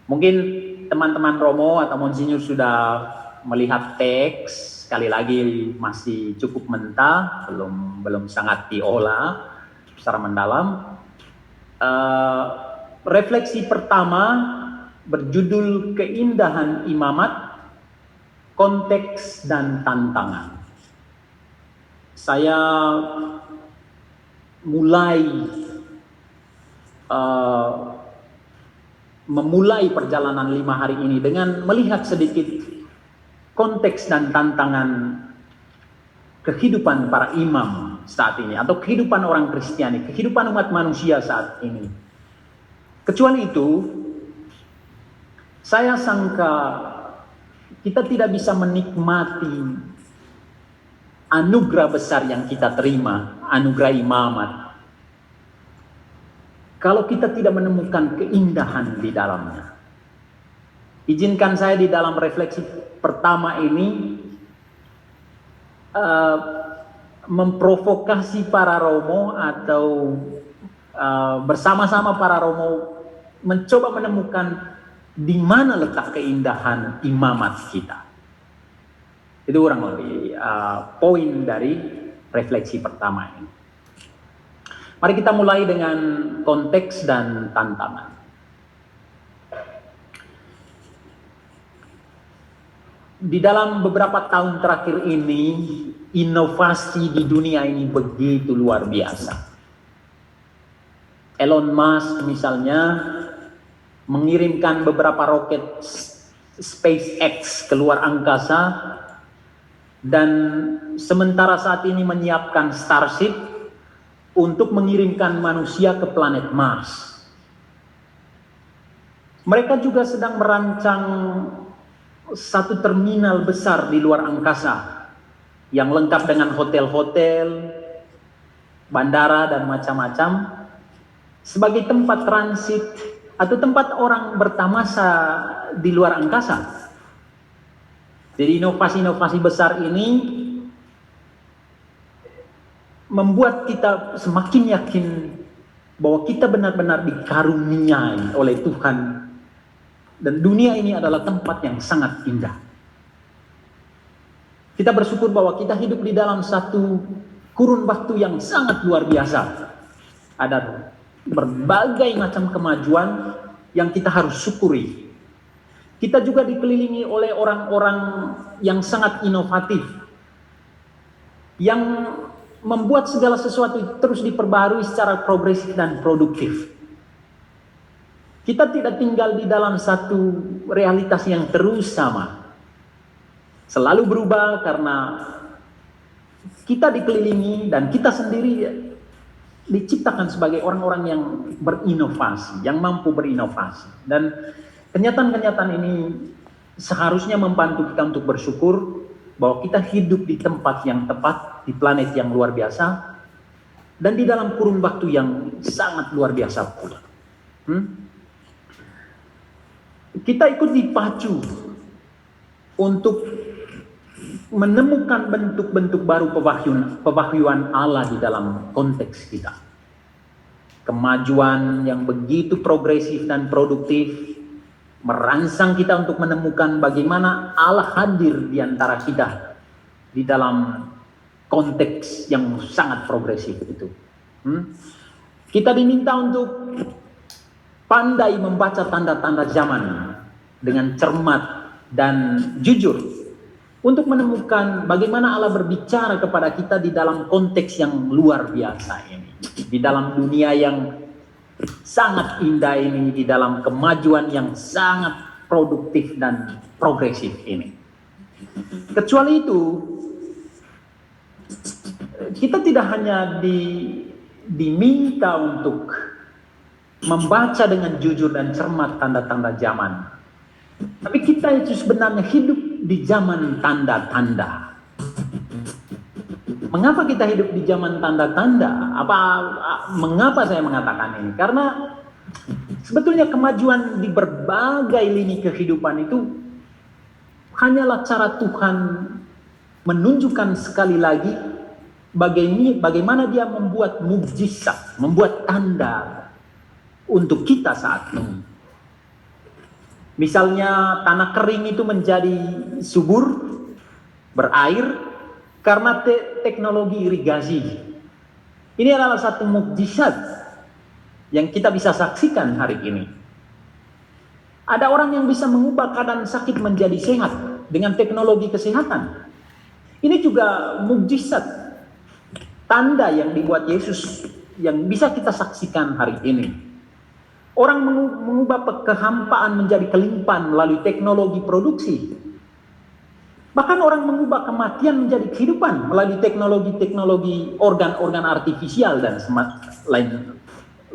Mungkin teman-teman Romo atau Monsinyur sudah melihat teks, sekali lagi masih cukup mentah, belum sangat diolah secara mendalam. Refleksi pertama berjudul Keindahan Imamat, Konteks dan Tantangan. Saya mulai memulai perjalanan 5 hari ini dengan melihat sedikit konteks dan tantangan kehidupan para imam saat ini, atau kehidupan orang Kristiani, kehidupan umat manusia saat ini. Kecuali itu, saya sangka kita tidak bisa menikmati anugerah besar yang kita terima, anugerah imamat, kalau kita tidak menemukan keindahan di dalamnya. Izinkan saya di dalam refleksi pertama ini memprovokasi para Romo atau bersama-sama para Romo mencoba menemukan di mana letak keindahan imamat kita. Itu kurang lebih poin dari refleksi pertama ini. Mari kita mulai dengan konteks dan tantangan. Di dalam beberapa tahun terakhir ini, inovasi di dunia ini begitu luar biasa. Elon Musk misalnya mengirimkan beberapa roket SpaceX keluar angkasa, dan sementara saat ini menyiapkan Starship untuk mengirimkan manusia ke planet Mars. Mereka juga sedang merancang satu terminal besar di luar angkasa yang lengkap dengan hotel-hotel, bandara, dan macam-macam sebagai tempat transit atau tempat orang bertamasa di luar angkasa. Jadi inovasi-inovasi besar ini membuat kita semakin yakin bahwa kita benar-benar dikaruniai oleh Tuhan, dan dunia ini adalah tempat yang sangat indah. Kita bersyukur bahwa kita hidup di dalam satu kurun waktu yang sangat luar biasa. Ada berbagai macam kemajuan yang kita harus syukuri. Kita juga dikelilingi oleh orang-orang yang sangat inovatif, yang membuat segala sesuatu terus diperbarui secara progresif dan produktif. Kita tidak tinggal di dalam satu realitas yang terus sama, selalu berubah, karena kita dikelilingi dan kita sendiri diciptakan sebagai orang-orang yang berinovasi, yang mampu berinovasi. Dan kenyataan-kenyataan ini seharusnya membantu kita untuk bersyukur bahwa kita hidup di tempat yang tepat, di planet yang luar biasa, dan di dalam kurun waktu yang sangat luar biasa pula. Kita ikut dipacu untuk menemukan bentuk-bentuk baru pewahyuan Allah di dalam konteks kita. Kemajuan yang begitu progresif dan produktif merangsang kita untuk menemukan bagaimana Allah hadir di antara kita di dalam konteks yang sangat progresif itu. Kita diminta untuk pandai membaca tanda-tanda zaman dengan cermat dan jujur, untuk menemukan bagaimana Allah berbicara kepada kita di dalam konteks yang luar biasa ini, di dalam dunia yang sangat indah ini, di dalam kemajuan yang sangat produktif dan progresif ini. Kecuali itu, kita tidak hanya diminta untuk membaca dengan jujur dan cermat tanda-tanda zaman, tapi kita itu sebenarnya hidup di zaman tanda-tanda. Mengapa kita hidup di zaman tanda-tanda? Mengapa saya mengatakan ini? Karena sebetulnya kemajuan di berbagai lini kehidupan itu hanyalah cara Tuhan menunjukkan sekali lagi bagaimana Dia membuat mukjizat, membuat tanda untuk kita saat ini. Misalnya tanah kering itu menjadi subur, berair, karena teknologi irigasi. Ini adalah satu mukjizat yang kita bisa saksikan hari ini. Ada orang yang bisa mengubah keadaan sakit menjadi sehat dengan teknologi kesehatan. Ini juga mukjizat, tanda yang dibuat Yesus yang bisa kita saksikan hari ini. Orang mengubah kehampaan menjadi kelimpahan melalui teknologi produksi. Bahkan orang mengubah kematian menjadi kehidupan melalui teknologi organ-organ artifisial dan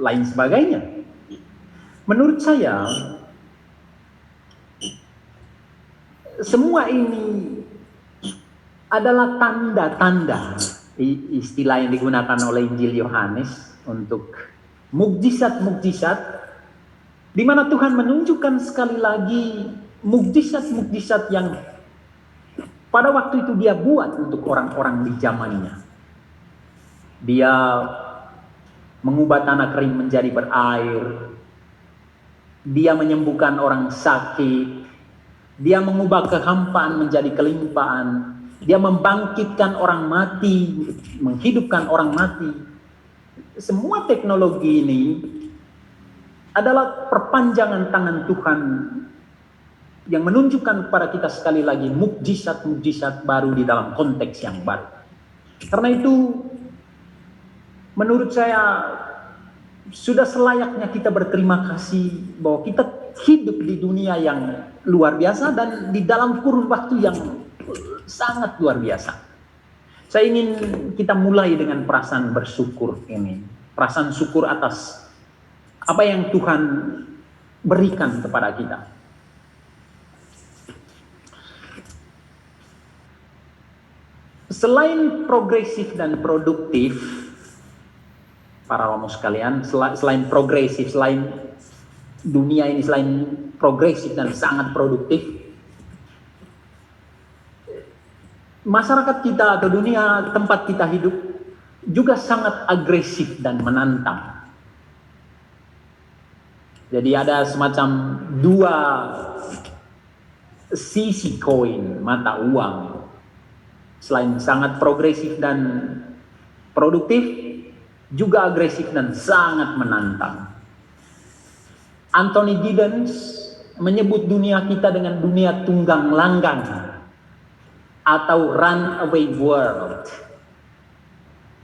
lain sebagainya. Menurut saya, semua ini adalah tanda-tanda, istilah yang digunakan oleh Injil Yohanes untuk mukjizat-mukjizat, di mana Tuhan menunjukkan sekali lagi mukjizat-mukjizat yang pada waktu itu dia buat untuk orang-orang di zamannya. Dia mengubah tanah kering menjadi berair. Dia menyembuhkan orang sakit. Dia mengubah kehampaan menjadi kelimpahan. Dia membangkitkan orang mati, menghidupkan orang mati. Semua teknologi ini adalah perpanjangan tangan Tuhan yang menunjukkan kepada kita sekali lagi mukjizat-mukjizat baru di dalam konteks yang baru. Karena itu, menurut saya sudah selayaknya kita berterima kasih bahwa kita hidup di dunia yang luar biasa dan di dalam kurun waktu yang sangat luar biasa. Saya ingin kita mulai dengan perasaan bersyukur ini, perasaan syukur atas apa yang Tuhan berikan kepada kita. Selain progresif dan produktif, para romo sekalian, selain progresif, selain dunia ini selain progresif dan sangat produktif, masyarakat kita atau dunia tempat kita hidup juga sangat agresif dan menantang. Jadi ada semacam dua sisi koin mata uang. Selain sangat progresif dan produktif, juga agresif dan sangat menantang. Anthony Giddens menyebut dunia kita dengan dunia tunggang langgang atau runaway world.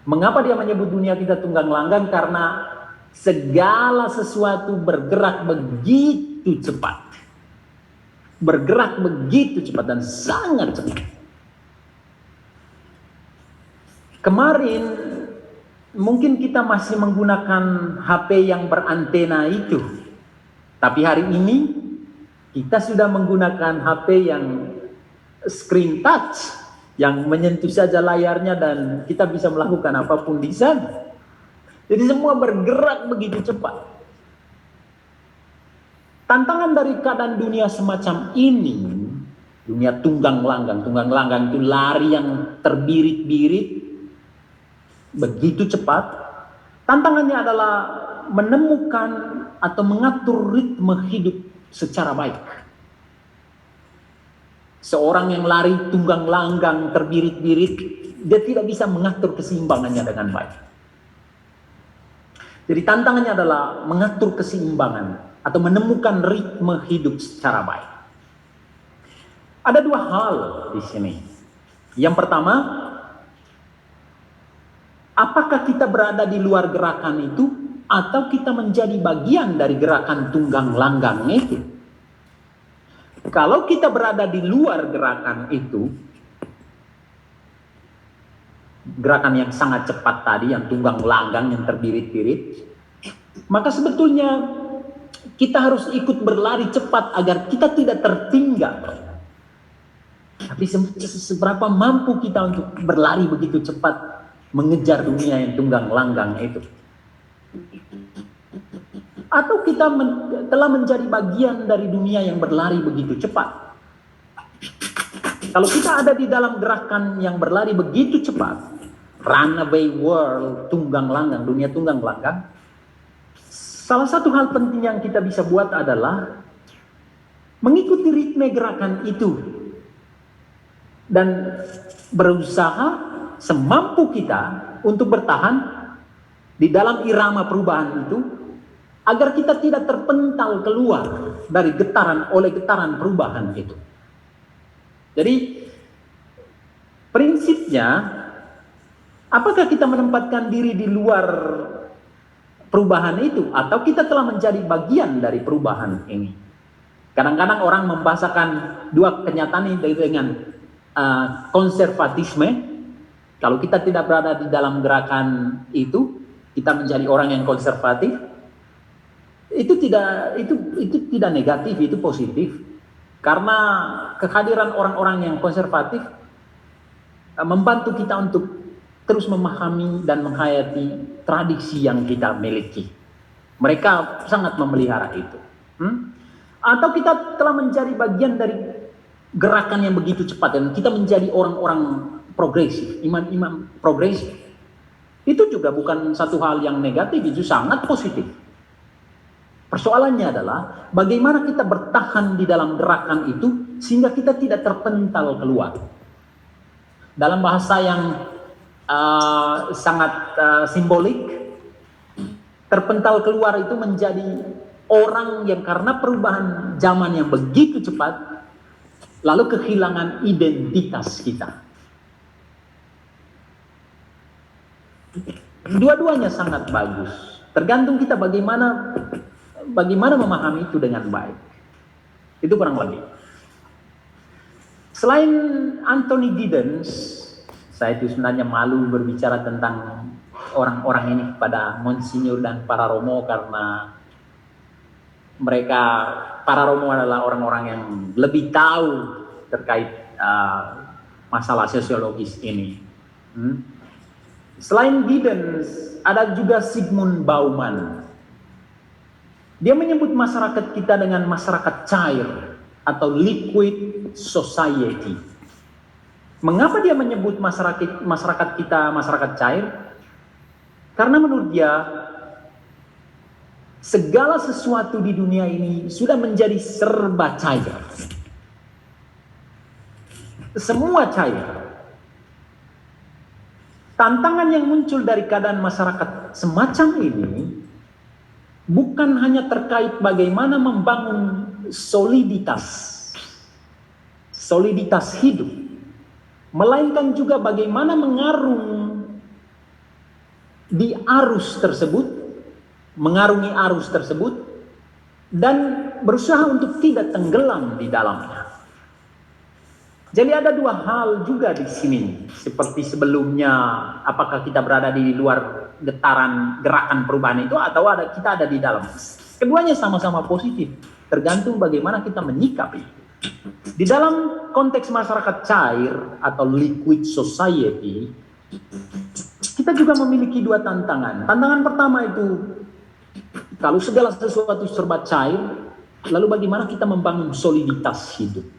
Mengapa dia menyebut dunia kita tunggang langgang? Karena segala sesuatu bergerak begitu cepat. Bergerak begitu cepat dan sangat cepat. Kemarin mungkin kita masih menggunakan HP yang berantena itu. Tapi hari ini kita sudah menggunakan HP yang screen touch, yang menyentuh saja layarnya dan kita bisa melakukan apapun di sana. Jadi semua bergerak begitu cepat. Tantangan dari keadaan dunia semacam ini, dunia tunggang langgang itu lari yang terbirit-birit, begitu cepat. Tantangannya adalah menemukan atau mengatur ritme hidup secara baik. Seorang yang lari tunggang langgang terbirit-birit, dia tidak bisa mengatur keseimbangannya dengan baik. Jadi tantangannya adalah mengatur keseimbangan atau menemukan ritme hidup secara baik. Ada dua hal di sini. Yang pertama, apakah kita berada di luar gerakan itu atau kita menjadi bagian dari gerakan tunggang langgang itu? Kalau kita berada di luar gerakan itu, gerakan yang sangat cepat tadi, yang tunggang langgang, yang terbirit-birit, maka sebetulnya kita harus ikut berlari cepat agar kita tidak tertinggal. Tapi seberapa mampu kita untuk berlari begitu cepat mengejar dunia yang tunggang langgang itu? Atau kita telah menjadi bagian dari dunia yang berlari begitu cepat? Kalau kita ada di dalam gerakan yang berlari begitu cepat, runaway world, tunggang langgang, dunia tunggang langgang, salah satu hal penting yang kita bisa buat adalah mengikuti ritme gerakan itu dan berusaha semampu kita untuk bertahan di dalam irama perubahan itu, agar kita tidak terpental keluar dari getaran perubahan itu. Jadi prinsipnya, apakah kita menempatkan diri di luar perubahan itu, atau kita telah menjadi bagian dari perubahan ini? Kadang-kadang orang membahasakan dua kenyataan ini dengan konservatisme. Kalau kita tidak berada di dalam gerakan itu, kita menjadi orang yang konservatif. Itu tidak negatif, itu positif. Karena kehadiran orang-orang yang konservatif membantu kita untuk terus memahami dan menghayati tradisi yang kita miliki. Mereka sangat memelihara itu. Atau kita telah menjadi bagian dari gerakan yang begitu cepat dan kita menjadi orang-orang progresif, imam-imam progresif. Itu juga bukan satu hal yang negatif, itu sangat positif. Persoalannya adalah bagaimana kita bertahan di dalam gerakan itu sehingga kita tidak terpental keluar. Dalam bahasa yang sangat simbolik, terpental keluar itu menjadi orang yang karena perubahan zaman yang begitu cepat, lalu kehilangan identitas kita. Dua-duanya sangat bagus. Tergantung kita bagaimana memahami itu dengan baik. Itu kurang lebih. Selain Anthony Giddens, saya itu sebenarnya malu berbicara tentang orang-orang ini kepada Monsinyur dan para Romo, karena mereka, para Romo adalah orang-orang yang lebih tahu terkait masalah sosiologis ini. Selain Giddens, ada juga Zygmunt Bauman. Dia menyebut masyarakat kita dengan masyarakat cair atau liquid society. Mengapa dia menyebut masyarakat kita masyarakat cair? Karena menurut dia segala sesuatu di dunia ini sudah menjadi serba cair. Semua cair. Tantangan yang muncul dari keadaan masyarakat semacam ini bukan hanya terkait bagaimana membangun soliditas hidup, melainkan juga bagaimana mengarung di arus tersebut, mengarungi arus tersebut, dan berusaha untuk tidak tenggelam di dalamnya. Jadi ada dua hal juga di sini, seperti sebelumnya, apakah kita berada di luar gerakan perubahan itu atau kita ada di dalam. Keduanya sama-sama positif, tergantung bagaimana kita menyikapi. Di dalam konteks masyarakat cair atau liquid society, kita juga memiliki dua tantangan. Tantangan pertama itu, kalau segala sesuatu serba cair, lalu bagaimana kita membangun soliditas hidup.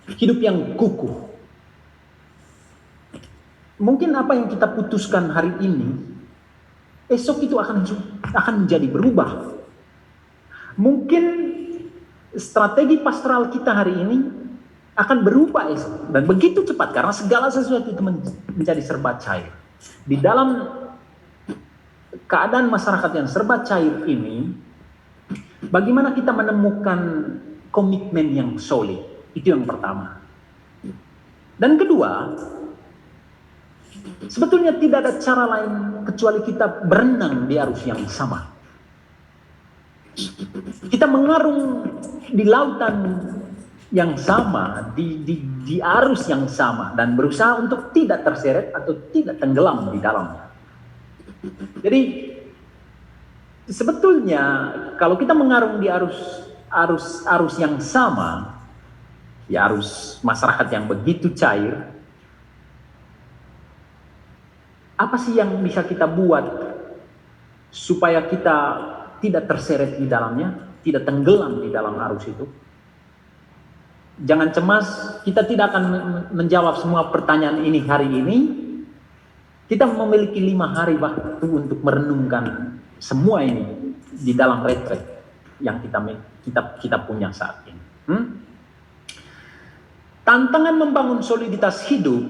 Hidup yang kukuh. Mungkin apa yang kita putuskan hari ini, esok itu akan menjadi berubah. Mungkin strategi pastoral kita hari ini akan berubah esok. Dan begitu cepat, karena segala sesuatu itu menjadi serba cair. Di dalam keadaan masyarakat yang serba cair ini, bagaimana kita menemukan komitmen yang solid? Itu yang pertama. Dan kedua, sebetulnya tidak ada cara lain kecuali kita berenang di arus yang sama. Kita mengarung di lautan yang sama, di arus yang sama, dan berusaha untuk tidak terseret atau tidak tenggelam di dalamnya. Jadi sebetulnya kalau kita mengarung di arus yang sama, ya arus masyarakat yang begitu cair, apa sih yang bisa kita buat supaya kita tidak terseret di dalamnya, tidak tenggelam di dalam arus itu? Jangan cemas, kita tidak akan menjawab semua pertanyaan ini hari ini. Kita memiliki 5 hari waktu untuk merenungkan semua ini di dalam retret yang kita punya saat ini. Tantangan membangun soliditas hidup,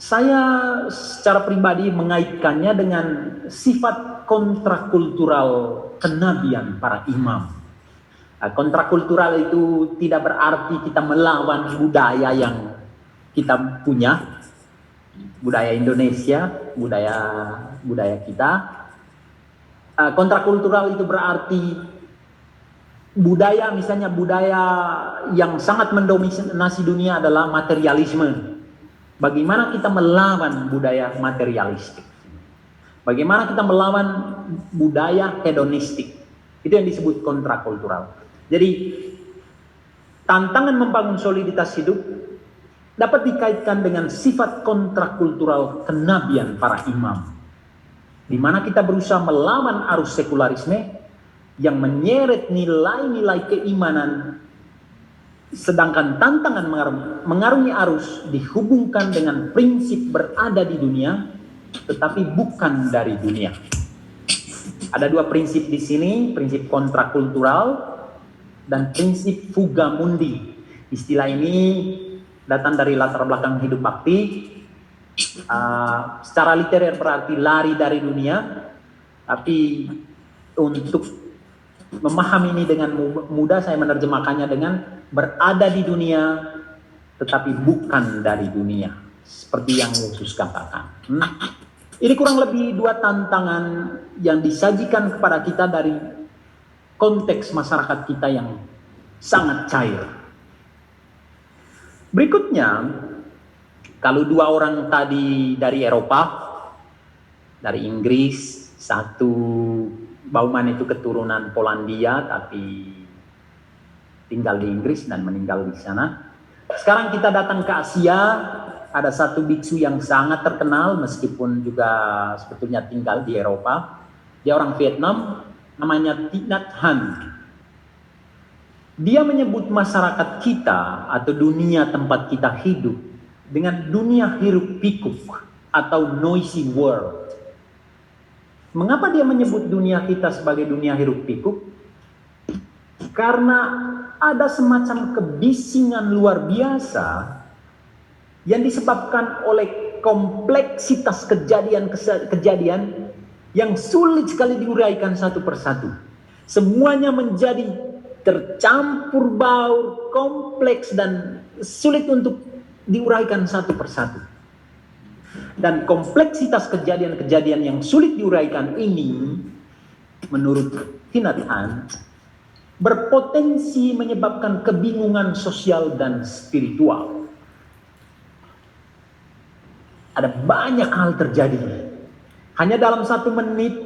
saya secara pribadi mengaitkannya dengan sifat kontrakultural kenabian para imam. Kontrakultural itu tidak berarti kita melawan budaya yang kita punya, budaya Indonesia, budaya kita. Kontrakultural itu berarti budaya, misalnya budaya yang sangat mendominasi dunia adalah materialisme. Bagaimana kita melawan budaya materialistik? Bagaimana kita melawan budaya hedonistik? Itu yang disebut kontrakultural. Jadi tantangan membangun soliditas hidup dapat dikaitkan dengan sifat kontrakultural kenabian para imam, di mana kita berusaha melawan arus sekularisme yang menyeret nilai-nilai keimanan, sedangkan tantangan mengarungi arus dihubungkan dengan prinsip berada di dunia tetapi bukan dari dunia. Ada dua prinsip di sini, prinsip kontrakultural dan prinsip fuga mundi. Istilah ini datang dari latar belakang hidup bakti. Secara literer berarti lari dari dunia, tapi untuk memahami ini dengan mudah saya menerjemahkannya dengan berada di dunia tetapi bukan dari dunia, seperti yang Yesus katakan. Ini kurang lebih dua tantangan yang disajikan kepada kita dari konteks masyarakat kita yang sangat cair. Berikutnya, kalau dua orang tadi dari Eropa, dari Inggris, satu Bauman itu keturunan Polandia tapi tinggal di Inggris dan meninggal di sana. Sekarang kita datang ke Asia, ada satu biksu yang sangat terkenal meskipun juga sebetulnya tinggal di Eropa. Dia orang Vietnam, namanya Thich Nhat Hanh. Dia menyebut masyarakat kita atau dunia tempat kita hidup dengan dunia hiruk pikuk atau noisy world. Mengapa dia menyebut dunia kita sebagai dunia hiruk pikuk? Karena ada semacam kebisingan luar biasa yang disebabkan oleh kompleksitas kejadian yang sulit sekali diuraikan satu persatu. Semuanya menjadi tercampur baur, kompleks dan sulit untuk diuraikan satu persatu. Dan kompleksitas kejadian-kejadian yang sulit diuraikan ini, menurut Thich Nhat Hanh, berpotensi menyebabkan kebingungan sosial dan spiritual. Ada banyak hal terjadi. Hanya dalam 1 menit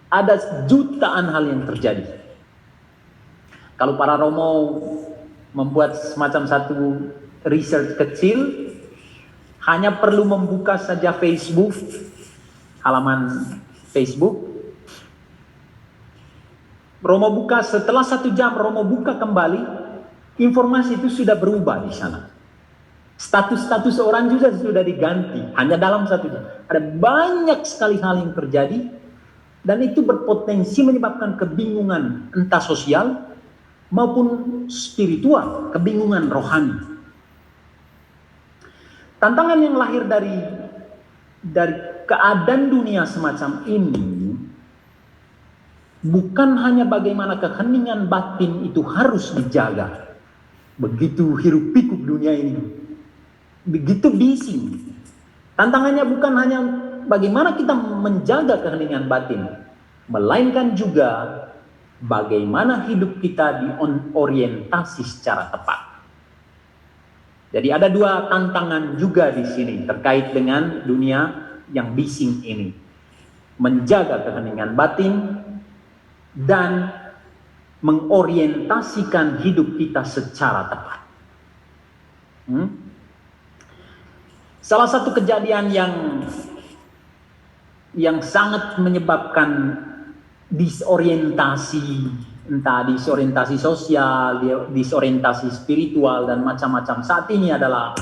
ada jutaan hal yang terjadi. Kalau para Romo membuat semacam satu research kecil, hanya perlu membuka saja Facebook, halaman Facebook. Romo buka, setelah 1 jam Romo buka kembali, informasi itu sudah berubah di sana. Status-status orang juga sudah diganti, hanya dalam 1 jam. Ada banyak sekali hal yang terjadi, dan itu berpotensi menyebabkan kebingungan entah sosial maupun spiritual, kebingungan rohani. Tantangan yang lahir dari keadaan dunia semacam ini bukan hanya bagaimana keheningan batin itu harus dijaga. Begitu hiruk pikuk dunia ini, begitu bising. Tantangannya bukan hanya bagaimana kita menjaga keheningan batin, melainkan juga bagaimana hidup kita diorientasi secara tepat. Jadi ada 2 tantangan juga di sini terkait dengan dunia yang bising ini. Menjaga keheningan batin dan mengorientasikan hidup kita secara tepat. Salah satu kejadian yang sangat menyebabkan disorientasi, entah disorientasi sosial, disorientasi spiritual dan macam-macam saat ini adalah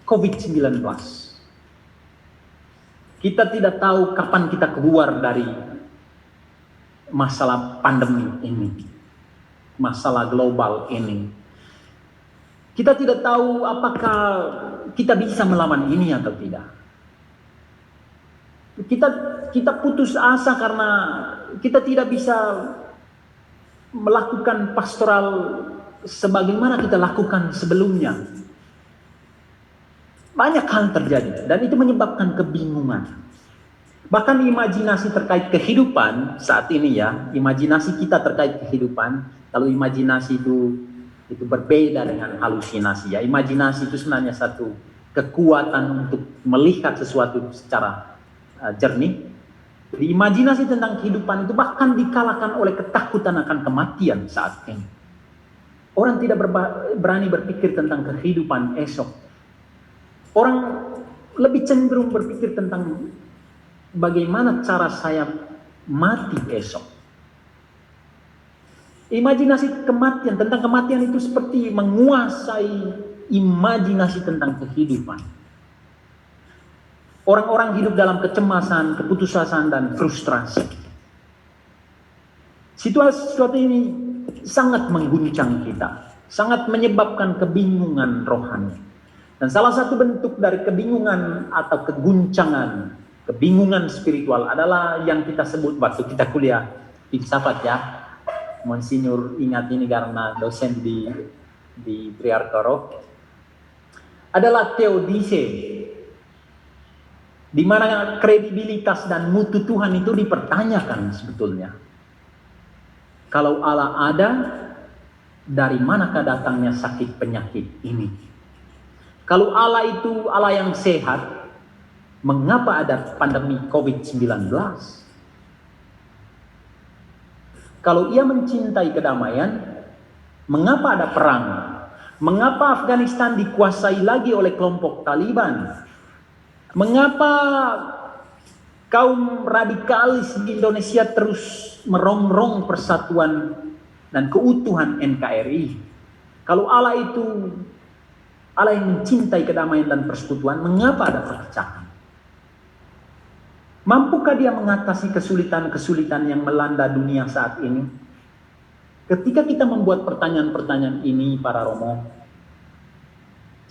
COVID-19. Kita tidak tahu kapan kita keluar dari masalah pandemi ini. masalah global ini. Kita tidak tahu apakah kita bisa melawan ini atau tidak. Kita putus asa karena kita tidak bisa melakukan pastoral sebagaimana kita lakukan sebelumnya. Banyak hal terjadi dan itu menyebabkan kebingungan. Bahkan imajinasi terkait kehidupan saat ini ya, imajinasi kita terkait kehidupan, kalau imajinasi itu berbeda dengan halusinasi ya. Imajinasi itu sebenarnya satu kekuatan untuk melihat sesuatu secara jernih. Jadi imajinasi tentang kehidupan itu bahkan dikalahkan oleh ketakutan akan kematian saat ini. Orang tidak berani berpikir tentang kehidupan esok. Orang lebih cenderung berpikir tentang bagaimana cara saya mati esok. Imajinasi kematian, tentang kematian itu seperti menguasai imajinasi tentang kehidupan. Orang-orang hidup dalam kecemasan, keputusasaan, dan frustrasi. Situasi ini sangat mengguncang kita, sangat menyebabkan kebingungan rohani. Dan salah satu bentuk dari kebingungan atau keguncangan, kebingungan spiritual adalah yang kita sebut waktu kita kuliah filsafat ya. Monsinyur ingat ini karena dosen di Priartoro. Adalah teodise, di mana kredibilitas dan mutu Tuhan itu dipertanyakan sebetulnya. Kalau Allah ada, dari manakah datangnya sakit penyakit ini? Kalau Allah itu Allah yang sehat, mengapa ada pandemi COVID-19? Kalau ia mencintai kedamaian, mengapa ada perang? Mengapa Afghanistan dikuasai lagi oleh kelompok Taliban? Mengapa kaum radikalis di Indonesia terus merongrong persatuan dan keutuhan NKRI? Kalau Allah itu Allah yang mencintai kedamaian dan persekutuan, mengapa ada perpecahan? Mampukah dia mengatasi kesulitan-kesulitan yang melanda dunia saat ini? Ketika kita membuat pertanyaan-pertanyaan ini, para Romo,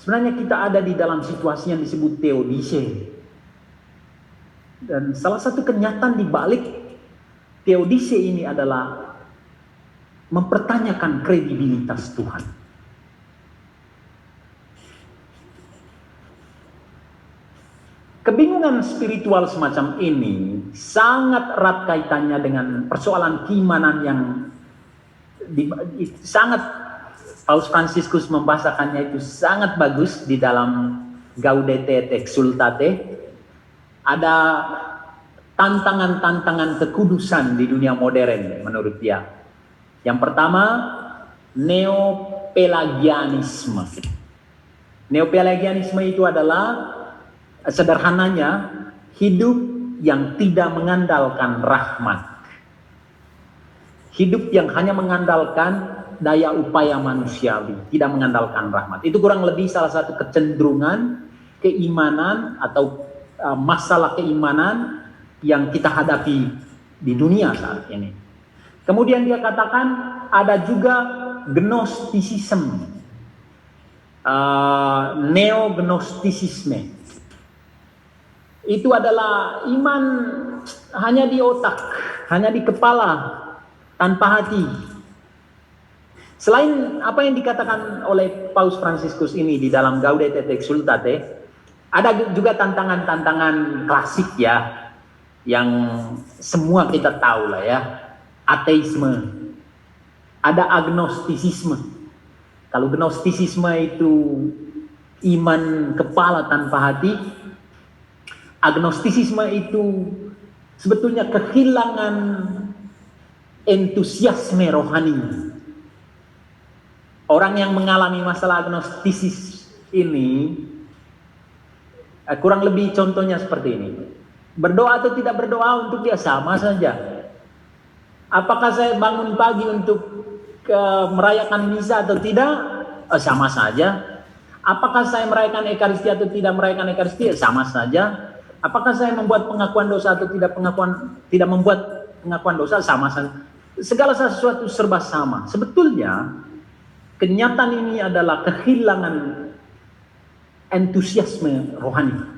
sebenarnya kita ada di dalam situasi yang disebut teodise. Dan salah satu kenyataan di balik teodise ini adalah mempertanyakan kredibilitas Tuhan. Kebingungan spiritual semacam ini sangat erat kaitannya dengan persoalan keimanan yang sangat Paus Fransiskus membahasakannya itu sangat bagus di dalam Gaudete et Exsultate. Ada tantangan-tantangan kekudusan di dunia modern menurut dia. Yang pertama, neopelagianisme. Neopelagianisme itu adalah sederhananya hidup yang tidak mengandalkan rahmat. Hidup yang hanya mengandalkan daya upaya manusiawi, tidak mengandalkan rahmat. Itu kurang lebih salah satu kecenderungan keimanan atau masalah keimanan yang kita hadapi di dunia saat ini. Kemudian dia katakan ada juga gnostisisme, neognostisisme. Itu adalah iman hanya di otak, hanya di kepala, tanpa hati. Selain apa yang dikatakan oleh Paus Fransiskus ini di dalam Gaudete et Exsultate, ada juga tantangan-tantangan klasik ya, yang semua kita tahu lah ya. Ateisme, ada agnostisisme. Kalau gnostisisme itu iman kepala tanpa hati, agnostisisme itu sebetulnya kehilangan entusiasme rohani. Orang yang mengalami masalah agnostisis ini kurang lebih contohnya seperti ini. Berdoa atau tidak berdoa untuk dia sama saja. Apakah saya bangun pagi untuk merayakan misa atau tidak? Sama saja. Apakah saya merayakan Ekaristia atau tidak merayakan Ekaristia? Sama saja. Apakah saya membuat pengakuan dosa atau tidak membuat pengakuan dosa? Sama saja. segala sesuatu serba sama. Sebetulnya kenyataan ini adalah kehilangan entusiasme rohani.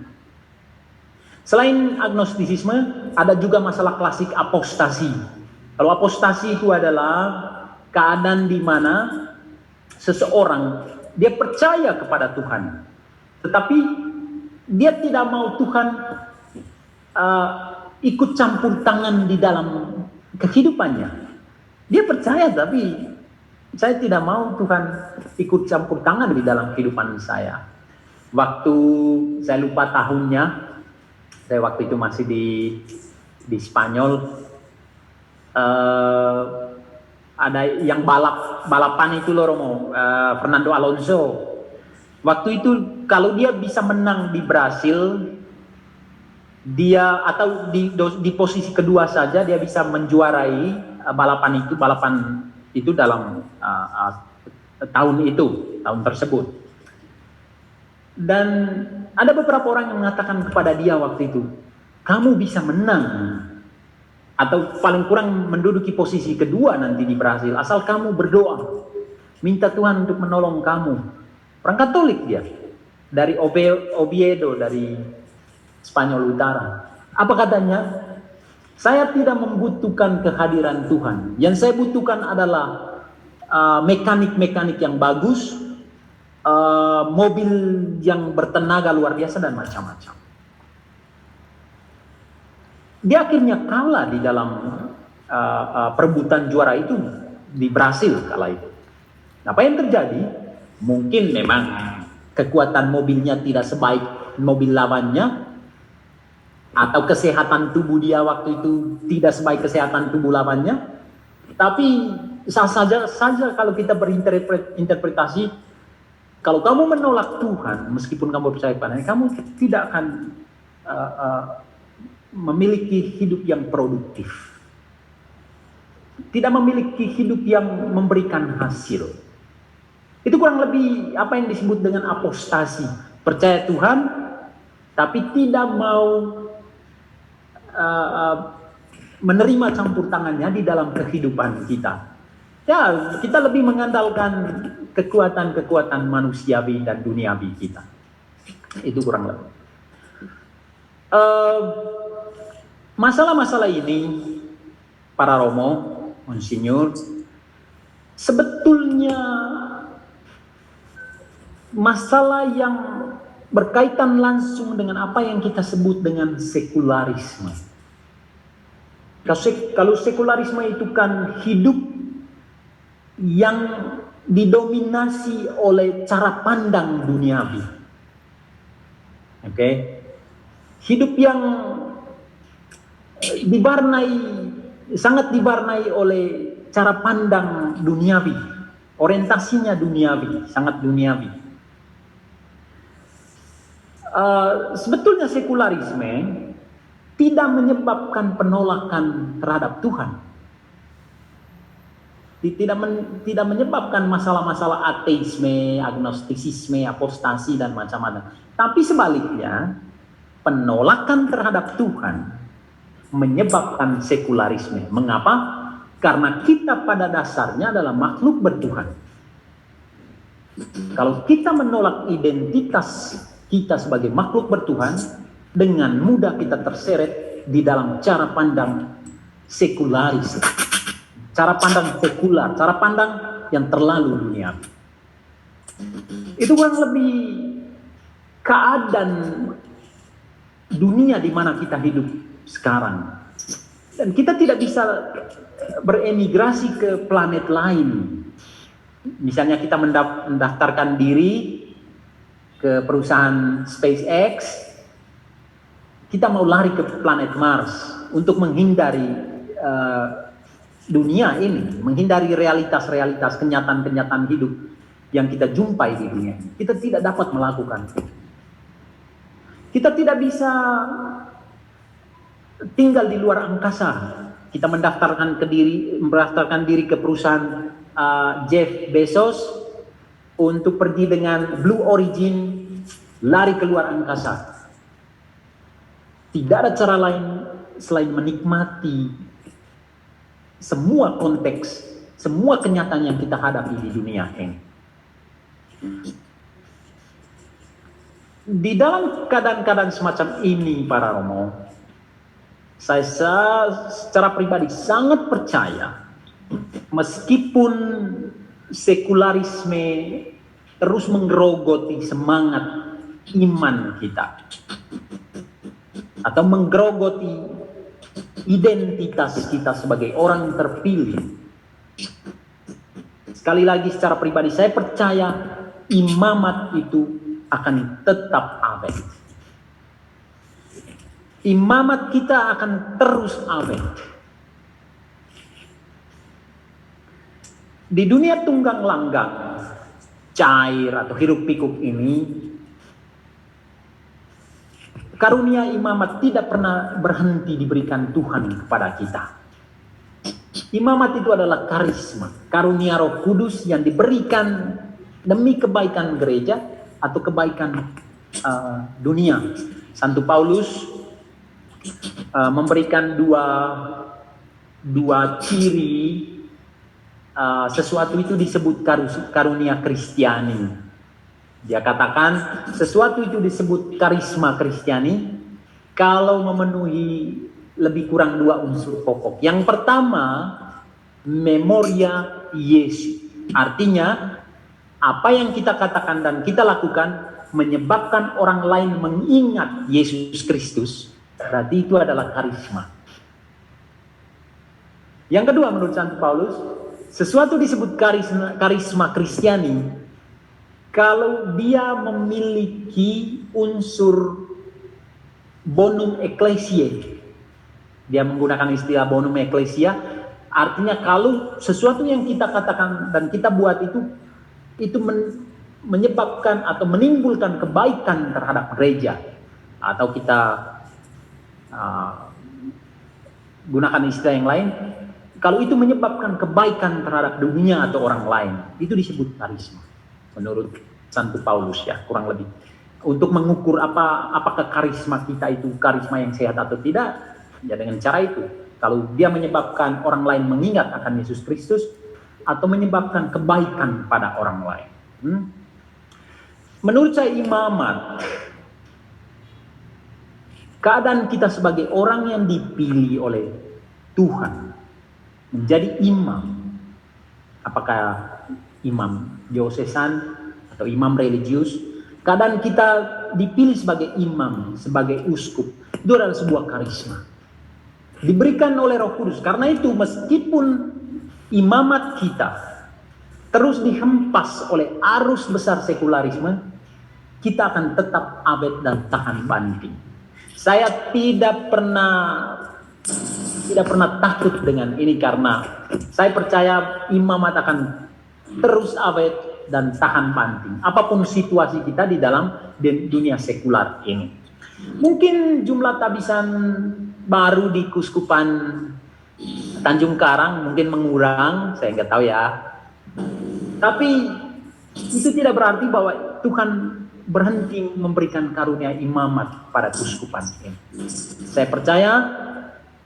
Selain agnostisisme, ada juga masalah klasik apostasi. Kalau apostasi itu adalah keadaan di mana seseorang dia percaya kepada Tuhan, tetapi dia tidak mau Tuhan ikut campur tangan di dalam kehidupannya. Dia percaya, tapi saya tidak mau Tuhan ikut campur tangan di dalam kehidupan saya. Waktu saya lupa tahunnya, saya waktu itu masih di Spanyol, ada yang balapan itu loh Romo, Fernando Alonso. Waktu itu kalau dia bisa menang di Brasil, dia atau di posisi kedua saja dia bisa menjuarai balapan itu dalam tahun tersebut. Dan ada beberapa orang yang mengatakan kepada dia waktu itu, kamu bisa menang atau paling kurang menduduki posisi kedua nanti di Brasil asal kamu berdoa, minta Tuhan untuk menolong kamu. Orang Katolik dia, dari Oviedo, dari Spanyol Utara. Apa katanya? Saya tidak membutuhkan kehadiran Tuhan. Yang saya butuhkan adalah mekanik-mekanik yang bagus, mobil yang bertenaga luar biasa dan macam-macam. Dia akhirnya kalah di dalam perebutan juara itu di Brasil kala itu. Apa yang terjadi? Mungkin memang kekuatan mobilnya tidak sebaik mobil lawannya, atau kesehatan tubuh dia waktu itu tidak sebaik kesehatan tubuh lawannya. Tapi sah saja kalau kita berinterpretasi, kalau kamu menolak Tuhan, meskipun kamu percaya kepadanya, kamu tidak akan memiliki hidup yang produktif, tidak memiliki hidup yang memberikan hasil. Itu kurang lebih apa yang disebut dengan apostasi. Percaya Tuhan, tapi tidak mau menerima campur tangannya di dalam kehidupan kita. Ya, kita lebih mengandalkan kekuatan-kekuatan manusiawi dan duniawi kita. Itu kurang lebih. Masalah-masalah ini, para Romo, Monsinyur, sebetulnya masalah yang berkaitan langsung dengan apa yang kita sebut dengan sekularisme. Kalau sekularisme itu kan hidup yang didominasi oleh cara pandang duniawi. Oke. Hidup yang sangat diwarnai oleh cara pandang duniawi. Orientasinya duniawi, sangat duniawi. Sebetulnya sekularisme tidak menyebabkan penolakan terhadap Tuhan. Tidak menyebabkan masalah-masalah ateisme, agnostisisme, apostasi dan macam-macam. Tapi sebaliknya, penolakan terhadap Tuhan menyebabkan sekularisme. Mengapa? Karena kita pada dasarnya adalah makhluk bertuhan. Kalau kita menolak identitas kita sebagai makhluk bertuhan, dengan mudah kita terseret di dalam cara pandang sekularis, cara pandang sekular, cara pandang yang terlalu duniawi. Itu kurang lebih keadaan dunia di mana kita hidup sekarang. Dan kita tidak bisa beremigrasi ke planet lain. Misalnya kita mendaftarkan diri ke perusahaan SpaceX, kita mau lari ke planet Mars untuk menghindari dunia ini, menghindari realitas-realitas, kenyataan-kenyataan hidup yang kita jumpai di dunia. Kita tidak dapat melakukan itu. Kita tidak bisa tinggal di luar angkasa. Kita mendaftarkan diri ke perusahaan Jeff Bezos untuk pergi dengan Blue Origin, lari ke luar angkasa. Tidak ada cara lain selain menikmati semua konteks, semua kenyataan yang kita hadapi di dunia ini. Di dalam keadaan-keadaan semacam ini, para Romo, saya secara pribadi sangat percaya, meskipun sekularisme terus menggerogoti semangat iman kita, atau menggerogoti identitas kita sebagai orang terpilih. Sekali lagi, secara pribadi saya percaya imamat itu akan tetap awet. Imamat kita akan terus awet. Di dunia tunggang langgang, cair atau hiruk pikuk ini, karunia imamat tidak pernah berhenti diberikan Tuhan kepada kita. Imamat itu adalah karisma, karunia Roh Kudus yang diberikan demi kebaikan gereja atau kebaikan dunia. Santo Paulus memberikan dua ciri sesuatu itu disebut karunia Kristiani. Dia katakan sesuatu itu disebut karisma Kristiani kalau memenuhi lebih kurang dua unsur pokok. Yang pertama, memoria Yesus. Artinya, apa yang kita katakan dan kita lakukan menyebabkan orang lain mengingat Yesus Kristus. Berarti itu adalah karisma. Yang kedua, menurut Santo Paulus, sesuatu disebut karisma Kristiani kalau dia memiliki unsur bonum ecclesiae. Dia menggunakan istilah bonum ecclesia, artinya kalau sesuatu yang kita katakan dan kita buat itu menyebabkan atau menimbulkan kebaikan terhadap gereja, atau kita gunakan istilah yang lain, kalau itu menyebabkan kebaikan terhadap dunia atau orang lain, itu disebut karisma menurut Santo Paulus, ya, kurang lebih. Untuk mengukur apakah karisma kita itu karisma yang sehat atau tidak, ya dengan cara itu. Kalau dia menyebabkan orang lain mengingat akan Yesus Kristus atau menyebabkan kebaikan pada orang lain. Menurut saya imamat, keadaan kita sebagai orang yang dipilih oleh Tuhan menjadi imam, apakah imam diosesan atau imam religius, keadaan kita dipilih sebagai imam, sebagai uskup, itu adalah sebuah karisma diberikan oleh Roh Kudus. Karena itu meskipun imamat kita terus dihempas oleh arus besar sekularisme, kita akan tetap awet dan tahan banting. Saya tidak pernah takut dengan ini, karena saya percaya imamat akan terus awet dan tahan banting apapun situasi kita di dalam dunia sekular ini. Mungkin jumlah tabisan baru di Kuskupan Tanjung Karang mungkin mengurang, saya nggak tahu ya. Tapi itu tidak berarti bahwa Tuhan berhenti memberikan karunia imamat pada kuskupan ini. Saya percaya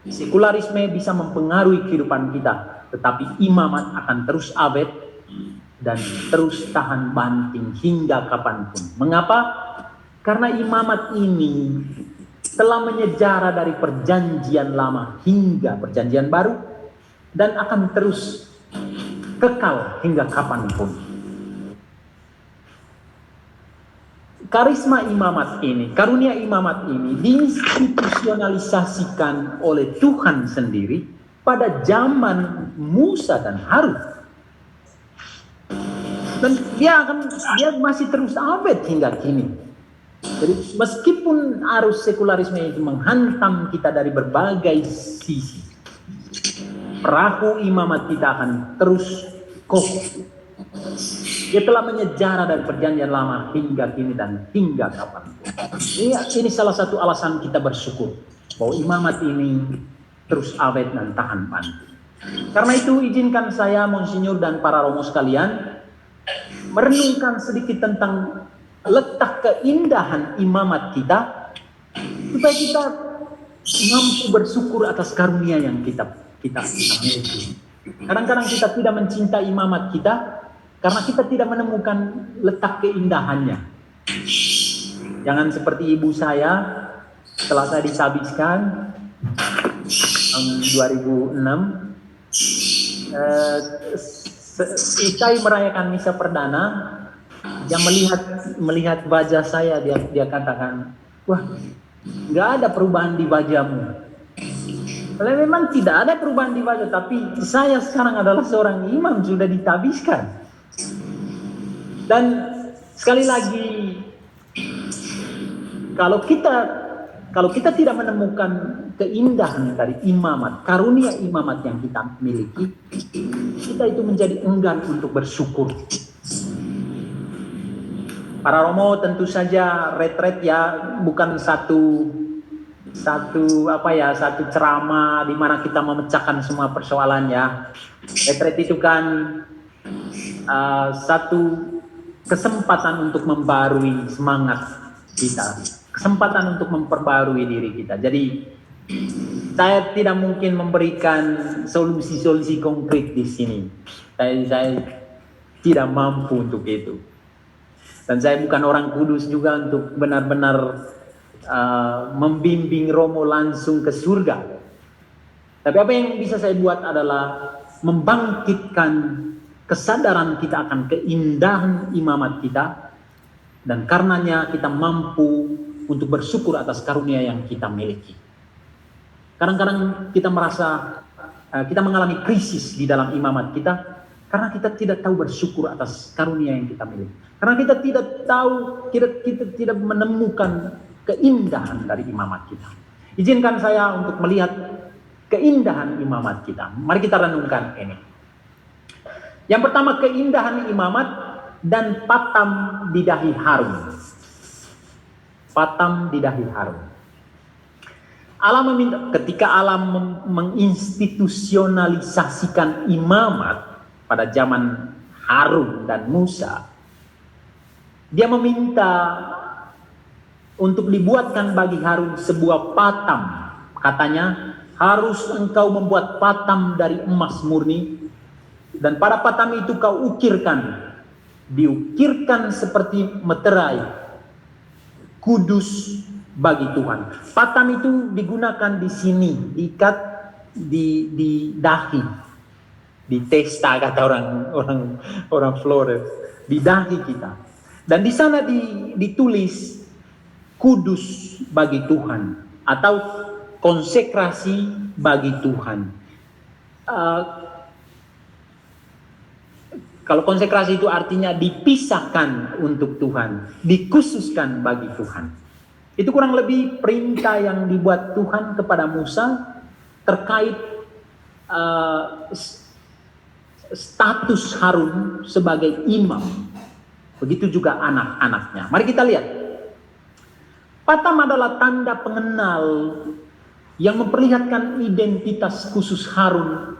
sekularisme bisa mempengaruhi kehidupan kita, tetapi imamat akan terus awet dan terus tahan banting hingga kapanpun. Mengapa? Karena imamat ini telah menyejarah dari perjanjian lama hingga perjanjian baru dan akan terus kekal hingga kapanpun. Karisma imamat ini, karunia imamat ini diinstitusionalisasikan oleh Tuhan sendiri pada zaman Musa dan Harun. Dan dia masih terus awet hingga kini. Jadi meskipun arus sekularisme itu menghantam kita dari berbagai sisi, perahu imamat kita akan terus kokoh. Dia telah menyejarah dari perjanjian lama hingga kini dan hingga kapan. Ini salah satu alasan kita bersyukur bahwa imamat ini terus awet dan tahan banting. Karena itu izinkan saya, Monsinyur dan para romo sekalian, merenungkan sedikit tentang letak keindahan imamat kita, supaya kita mampu bersyukur atas karunia yang kita kita miliki. Kadang-kadang kita tidak mencintai imamat kita karena kita tidak menemukan letak keindahannya. Jangan seperti ibu saya, setelah saya ditabiskan tahun 2006, usai merayakan misa perdana, dia melihat wajah saya, dia katakan, wah, nggak ada perubahan di wajahmu. Memang tidak ada perubahan di wajah, tapi saya sekarang adalah seorang imam, sudah ditabiskan. Dan sekali lagi, kalau kita tidak menemukan keindahan dari imamat, karunia imamat yang kita miliki, kita itu menjadi enggan untuk bersyukur. Para Romo tentu saja retret ya bukan satu ceramah di mana kita memecahkan semua persoalan ya. Retret itu kan satu kesempatan untuk membarui semangat kita, kesempatan untuk memperbarui diri kita. Jadi saya tidak mungkin memberikan solusi-solusi konkret di sini. Saya tidak mampu untuk itu. Dan saya bukan orang kudus juga untuk benar-benar membimbing Romo langsung ke surga. Tapi apa yang bisa saya buat adalah membangkitkan kesadaran kita akan keindahan imamat kita, dan karenanya kita mampu untuk bersyukur atas karunia yang kita miliki. Kadang-kadang kita merasa kita mengalami krisis di dalam imamat kita karena kita tidak tahu bersyukur atas karunia yang kita miliki. Karena kita tidak tahu, kita tidak menemukan keindahan dari imamat kita. Izinkan saya untuk melihat keindahan imamat kita. Mari kita renungkan ini. Yang pertama, keindahan imamat dan patam di dahi harum. Patam di dahi harum. Allah meminta, ketika Allah menginstitusionalisasikan imamat pada zaman Harun dan Musa, dia meminta untuk dibuatkan bagi Harun sebuah patam. Katanya, harus engkau membuat patam dari emas murni, dan pada patam itu kau diukirkan seperti meterai, kudus bagi Tuhan. Patam itu digunakan di sini, diikat di dahi, di testa kata orang Flores, di dahi kita. Dan di sana ditulis kudus bagi Tuhan atau konsekrasi bagi Tuhan. Kalau konsekrasi itu artinya dipisahkan untuk Tuhan, dikhususkan bagi Tuhan. Itu kurang lebih perintah yang dibuat Tuhan kepada Musa terkait status Harun sebagai imam. Begitu juga anak-anaknya. Mari kita lihat. Patam adalah tanda pengenal yang memperlihatkan identitas khusus Harun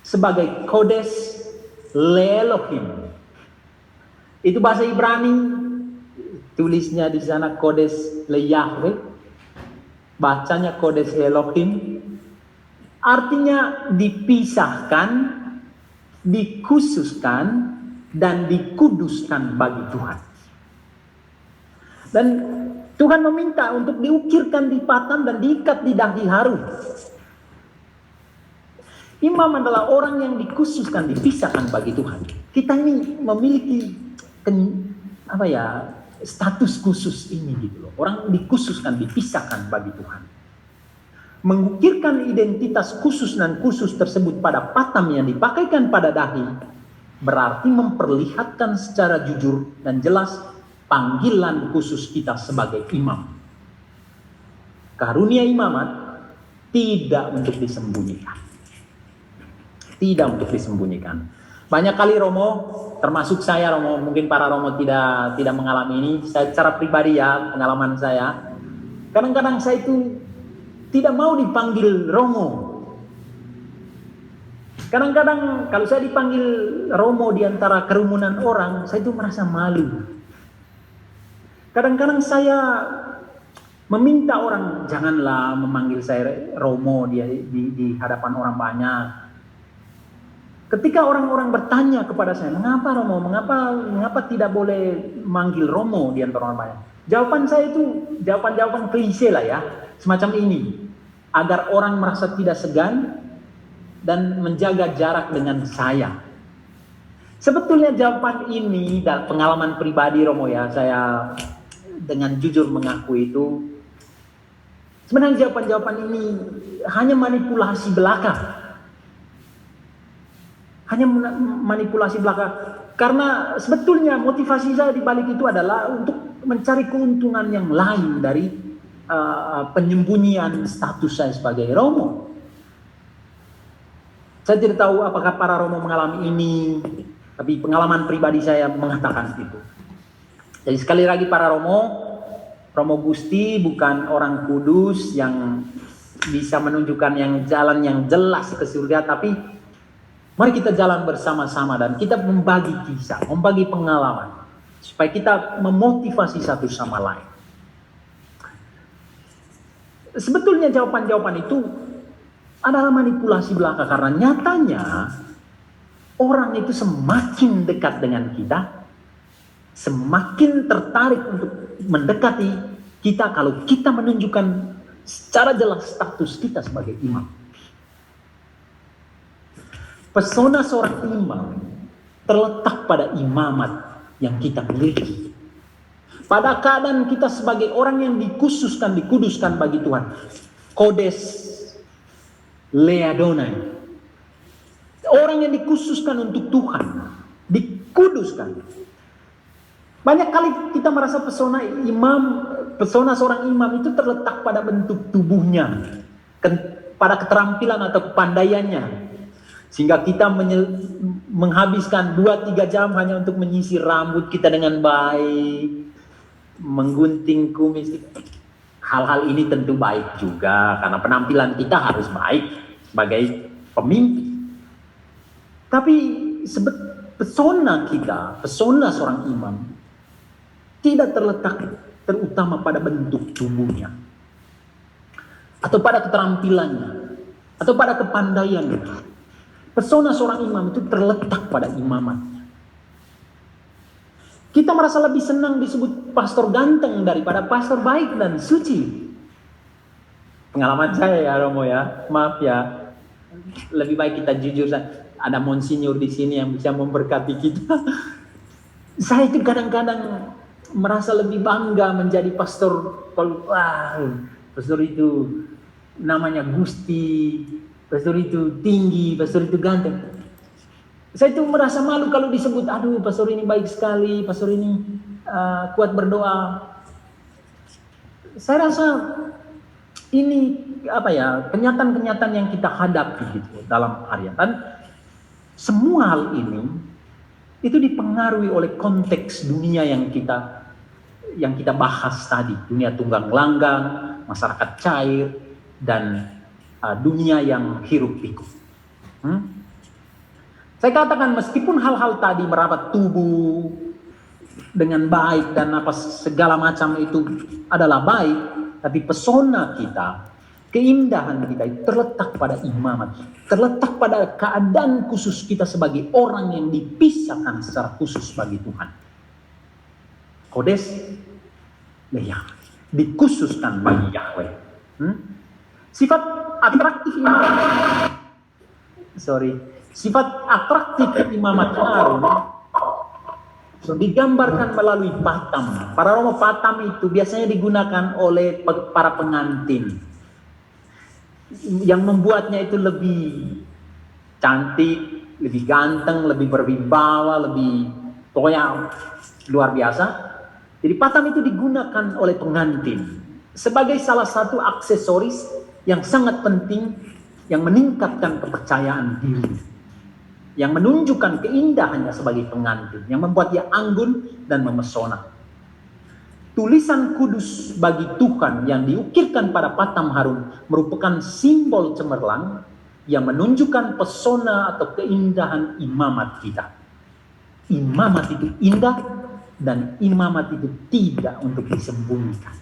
sebagai kodes Leelohim. Itu bahasa Ibrani, tulisnya di sana kodes Le-Yahweh, bacanya kodes Elohim, artinya dipisahkan, dikhususkan, dan dikuduskan bagi Tuhan. Dan Tuhan meminta untuk diukirkan di patam dan diikat di dahi Harun. Imam adalah orang yang dikhususkan, dipisahkan bagi Tuhan. Kita ini memiliki status khusus ini gitu loh. Orang dikhususkan, dipisahkan bagi Tuhan. Mengukirkan identitas khusus dan khusus tersebut pada patam yang dipakaikan pada dahi berarti memperlihatkan secara jujur dan jelas panggilan khusus kita sebagai imam. Karunia imamat tidak untuk disembunyikan. Tidak untuk disembunyikan. Banyak kali Romo, termasuk saya Romo, mungkin para Romo tidak mengalami ini. Saya secara pribadi ya, pengalaman saya. Kadang-kadang saya itu tidak mau dipanggil Romo. Kadang-kadang kalau saya dipanggil Romo di antara kerumunan orang, saya itu merasa malu. Kadang-kadang saya Meminta orang, janganlah memanggil saya Romo di hadapan orang banyak. Ketika orang-orang bertanya kepada saya, mengapa Romo, mengapa tidak boleh manggil Romo di antara orang banyak? Jawaban saya itu jawaban klise lah ya, semacam ini, agar orang merasa tidak segan dan menjaga jarak dengan saya. Sebetulnya jawaban ini dan pengalaman pribadi Romo ya, saya dengan jujur mengaku itu, sebenarnya jawaban-jawaban ini hanya manipulasi belaka. Hanya manipulasi belaka. Karena sebetulnya motivasi saya di balik itu adalah untuk mencari keuntungan yang lain dari penyembunyian status saya sebagai Romo. Saya tidak tahu apakah para Romo mengalami ini, tapi pengalaman pribadi saya mengatakan itu. Jadi sekali lagi para Romo Gusti bukan orang kudus yang bisa menunjukkan jalan yang jelas ke surga, tapi mari kita jalan bersama-sama dan kita membagi kisah, membagi pengalaman, supaya kita memotivasi satu sama lain. Sebetulnya jawaban-jawaban itu adalah manipulasi belaka, karena nyatanya orang itu semakin dekat dengan kita, semakin tertarik untuk mendekati kita kalau kita menunjukkan secara jelas status kita sebagai imam. Pesona seorang imam terletak pada imamat yang kita miliki. Pada keadaan kita sebagai orang yang dikuduskan bagi Tuhan. Kodes Leadonai. Orang yang dikhususkan untuk Tuhan. Dikuduskan. Banyak kali kita merasa pesona seorang imam itu terletak pada bentuk tubuhnya. Pada keterampilan atau kepandaiannya. Sehingga kita menghabiskan 2-3 jam hanya untuk menyisir rambut kita dengan baik, menggunting kumis. Hal-hal ini tentu baik juga, karena penampilan kita harus baik sebagai pemimpin. Tapi pesona kita, pesona seorang imam, tidak terletak terutama pada bentuk tubuhnya, atau pada keterampilannya, atau pada kepandaiannya. Pesona seorang imam itu terletak pada imamatnya. Kita merasa lebih senang disebut pastor ganteng daripada pastor baik dan suci. Pengalaman saya ya Romo ya, maaf ya. Lebih baik kita jujur. Ada monsinyur di sini yang bisa memberkati kita. Saya itu kadang-kadang merasa lebih bangga menjadi pastor. Pastor itu namanya Gusti. Pastor itu tinggi, pastor itu ganteng. Saya itu merasa malu kalau disebut, aduh pastor ini baik sekali, pastor ini kuat berdoa. Saya rasa ini kenyataan-kenyataan yang kita hadapi gitu dalam harian. Dan semua hal ini itu dipengaruhi oleh konteks dunia yang kita bahas tadi, dunia tunggang langgang, masyarakat cair, dan dunia yang hiruk pikuk. Saya katakan meskipun hal-hal tadi merawat tubuh dengan baik dan segala macam itu adalah baik, tapi pesona kita, keindahan kita itu terletak pada imamat, terletak pada keadaan khusus kita sebagai orang yang dipisahkan secara khusus bagi Tuhan. Kodes Yahweh, dikhususkan bagi Yahweh. Sifat atraktif imamat Harun digambarkan melalui patam. Para Romo, patam itu biasanya digunakan oleh para pengantin yang membuatnya itu lebih cantik, lebih ganteng, lebih berwibawa, lebih pokoknya luar biasa. Jadi patam itu digunakan oleh pengantin sebagai salah satu aksesoris yang sangat penting, yang meningkatkan kepercayaan diri, yang menunjukkan keindahannya sebagai pengantin, yang membuat dia anggun dan memesona. Tulisan kudus bagi Tuhan yang diukirkan pada patam Harun merupakan simbol cemerlang yang menunjukkan pesona atau keindahan imamat kita. Imamat itu indah dan imamat itu tidak untuk disembunyikan.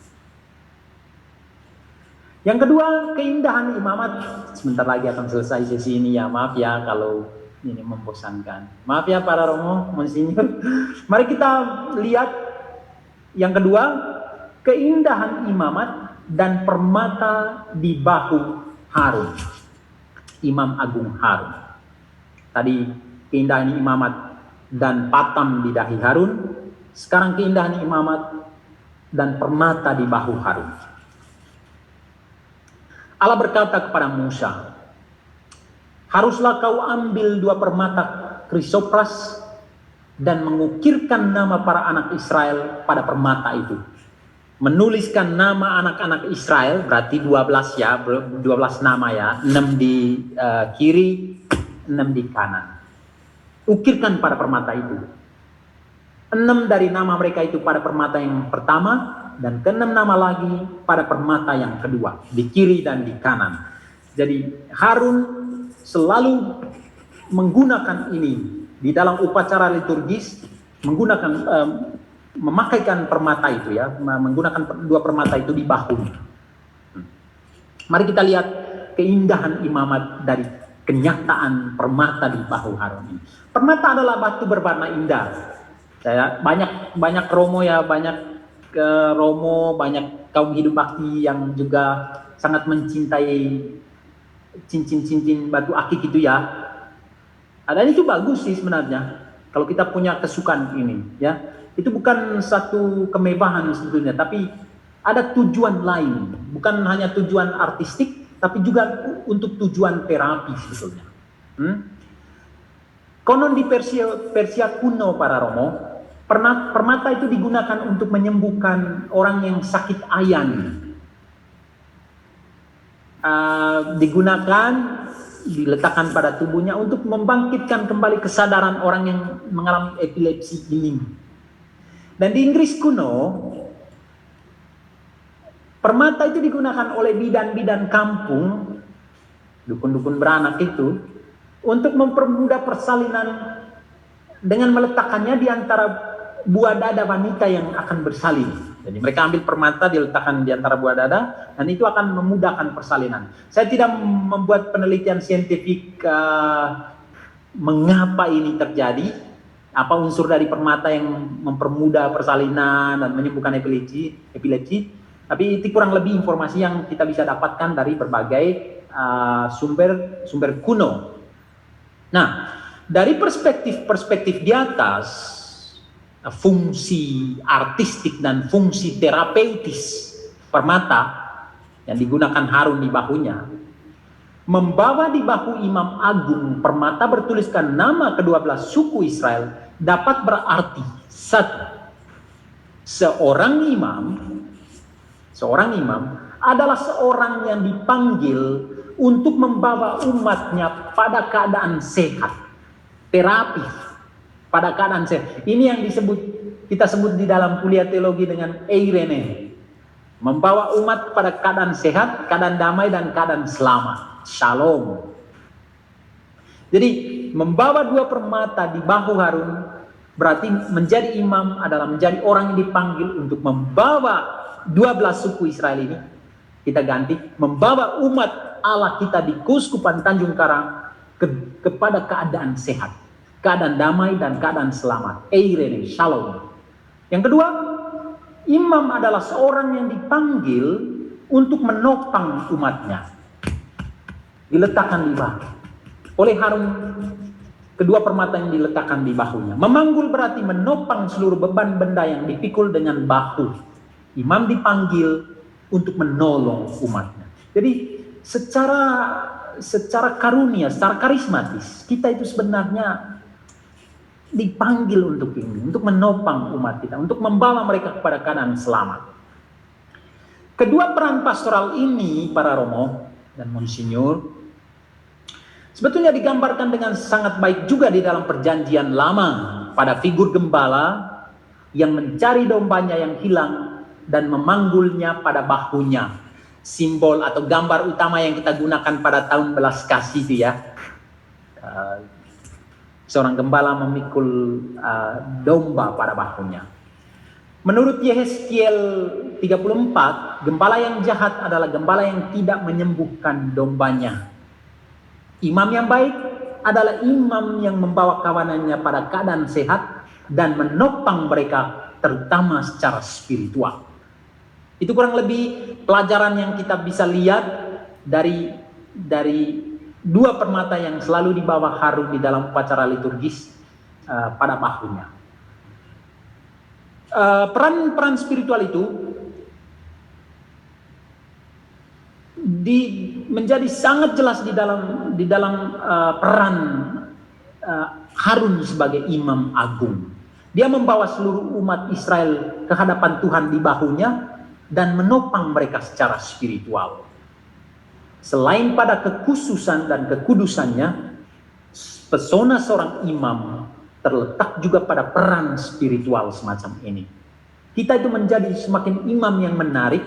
Yang kedua, keindahan imamat. Sebentar lagi akan selesai sesi ini ya, maaf ya kalau ini membosankan. Maaf ya para Romo, Monsinyur. Mari kita lihat yang kedua, keindahan imamat dan permata di bahu Harun. Imam Agung Harun. Tadi keindahan imamat dan patam di dahi Harun. Sekarang keindahan imamat dan permata di bahu Harun. Allah berkata kepada Musa, haruslah kau ambil 2 permata krisopras dan mengukirkan nama para anak Israel pada permata itu. Menuliskan nama anak-anak Israel, berarti 12 ya, 12 nama ya, 6 di kiri, 6 di kanan. Ukirkan pada permata itu. 6 dari nama mereka itu pada permata yang pertama, dan ke-6 nama lagi pada permata yang kedua, di kiri dan di kanan. Jadi Harun selalu menggunakan ini di dalam upacara liturgis, menggunakan memakaikan permata itu ya, menggunakan 2 permata itu di bahu. Mari kita lihat keindahan imamat dari kenyataan permata di bahu Harun ini. Permata adalah batu berwarna indah. Saya banyak Romo ya, banyak Romo, banyak kaum hidup bakti yang juga sangat mencintai cincin-cincin batu akik itu ya. Dan itu bagus sih sebenarnya. Kalau kita punya kesukaan ini ya, itu bukan satu kemewahan sebetulnya, tapi ada tujuan lain, bukan hanya tujuan artistik, tapi juga untuk tujuan terapi sebetulnya. Konon di Persia kuno para Romo, permata itu digunakan untuk menyembuhkan orang yang sakit ayan. Diletakkan pada tubuhnya untuk membangkitkan kembali kesadaran orang yang mengalami epilepsi ini. Dan di Inggris kuno, permata itu digunakan oleh bidan-bidan kampung, dukun-dukun beranak itu, untuk mempermudah persalinan dengan meletakkannya di antara buah dada wanita yang akan bersalin. Jadi mereka ambil permata, diletakkan di antara buah dada, dan itu akan memudahkan persalinan. Saya tidak membuat penelitian saintifik mengapa ini terjadi, apa unsur dari permata yang mempermudah persalinan dan menyembuhkan epilepsi. Tapi itu kurang lebih informasi yang kita bisa dapatkan dari berbagai sumber kuno. Nah, dari perspektif di atas, fungsi artistik dan fungsi terapeutis permata yang digunakan Harun di bahunya, membawa di bahu Imam Agung permata bertuliskan nama ke-12 suku Israel dapat berarti satu, seorang imam adalah seorang yang dipanggil untuk membawa umatnya pada keadaan sehat, terapi pada keadaan sehat. Ini yang kita sebut di dalam kuliah teologi dengan eirene, membawa umat pada keadaan sehat, keadaan damai dan keadaan selamat, shalom. Jadi membawa 2 permata di bahu Harun berarti menjadi imam adalah menjadi orang yang dipanggil untuk membawa 12 suku Israel ini, kita ganti, membawa umat Allah kita di Keuskupan Tanjung Karang kepada keadaan sehat, keadaan damai dan keadaan selamat, eirene, shalom. Yang kedua, imam adalah seorang yang dipanggil untuk menopang umatnya, diletakkan di bahu oleh Harun. Kedua permata yang diletakkan di bahunya, memanggul berarti menopang seluruh beban benda yang dipikul dengan bahu. Imam dipanggil untuk menolong umatnya. Jadi secara karunia, secara karismatis, kita itu sebenarnya dipanggil untuk ini, untuk menopang umat kita, untuk membawa mereka kepada keadaan selamat. Kedua peran pastoral ini, para Romo dan Monsinyur, sebetulnya digambarkan dengan sangat baik juga di dalam Perjanjian Lama pada figur gembala yang mencari dombanya yang hilang dan memanggulnya pada bahunya. Simbol atau gambar utama yang kita gunakan pada tahun belas kasih itu ya. Seorang gembala memikul domba pada bahunya. Menurut Yehezkiel 34, gembala yang jahat adalah gembala yang tidak menyembuhkan dombanya. Imam yang baik adalah imam yang membawa kawanannya pada keadaan sehat dan menopang mereka terutama secara spiritual. Itu kurang lebih pelajaran yang kita bisa lihat dari dua permata yang selalu dibawa Harun di dalam upacara liturgis pada bahunya. Peran spiritual itu menjadi sangat jelas di dalam peran Harun sebagai imam agung. Dia membawa seluruh umat Israel ke hadapan Tuhan di bahunya dan menopang mereka secara spiritual. Selain pada kekhususan dan kekudusannya, pesona seorang imam terletak juga pada peran spiritual semacam ini. Kita itu menjadi semakin imam yang menarik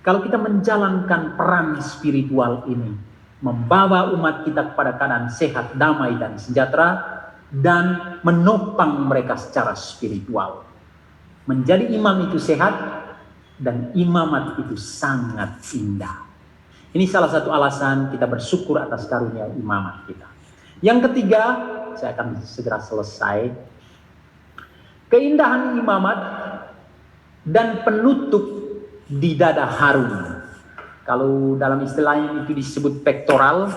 kalau kita menjalankan peran spiritual ini, membawa umat kita kepada keadaan sehat, damai, dan sejahtera, dan menopang mereka secara spiritual. Menjadi imam itu sehat, dan imamat itu sangat indah. Ini salah satu alasan kita bersyukur atas karunia imamat kita. Yang ketiga, saya akan segera selesai. Keindahan imamat dan penutup di dada Harun. Kalau dalam istilahnya itu disebut pektoral,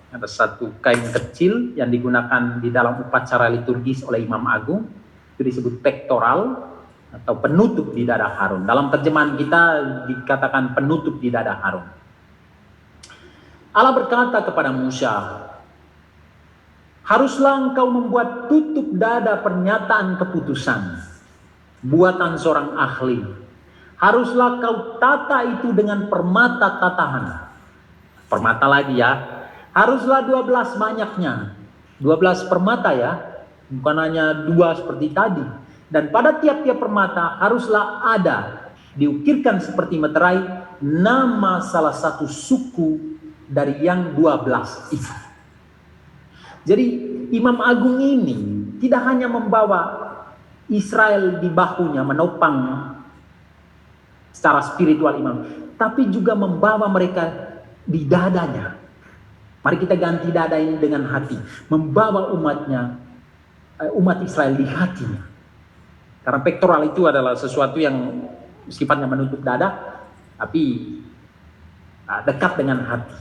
ada satu kain kecil yang digunakan di dalam upacara liturgis oleh imam agung, itu disebut pektoral atau penutup di dada Harun. Dalam terjemahan kita dikatakan penutup di dada Harun. Allah berkata kepada Musa, haruslah engkau membuat tutup dada pernyataan keputusan, buatan seorang ahli. Haruslah kau tata itu dengan permata tatahan. Permata lagi ya. Haruslah 12 banyaknya. 12 permata ya. Bukan hanya 2 seperti tadi. Dan pada tiap-tiap permata haruslah ada, diukirkan seperti meterai, nama salah satu suku dari yang 12 itu. Jadi imam agung ini tidak hanya membawa Israel di bahunya menopang secara spiritual imam, tapi juga membawa mereka di dadanya. Mari kita ganti dada ini dengan hati, membawa umat Israel di hatinya. Karena pektoral itu adalah sesuatu yang sifatnya menutup dada, tapi dekat dengan hati.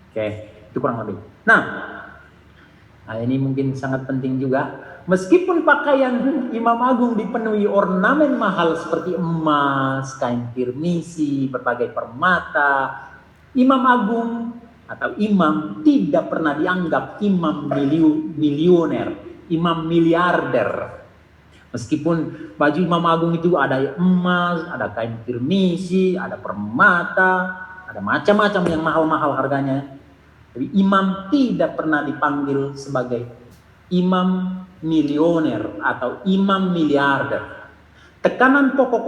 Oke, itu kurang lebih. Nah, ini mungkin sangat penting juga. Meskipun pakaian imam agung dipenuhi ornamen mahal seperti emas, kain kirmisi, berbagai permata, imam agung atau imam tidak pernah dianggap imam milioner, imam miliarder. Meskipun baju imam agung itu ada emas, ada kain kirmisi, ada permata, ada macam-macam yang mahal-mahal harganya. Tapi imam tidak pernah dipanggil sebagai imam milioner atau imam miliarder. Tekanan pokok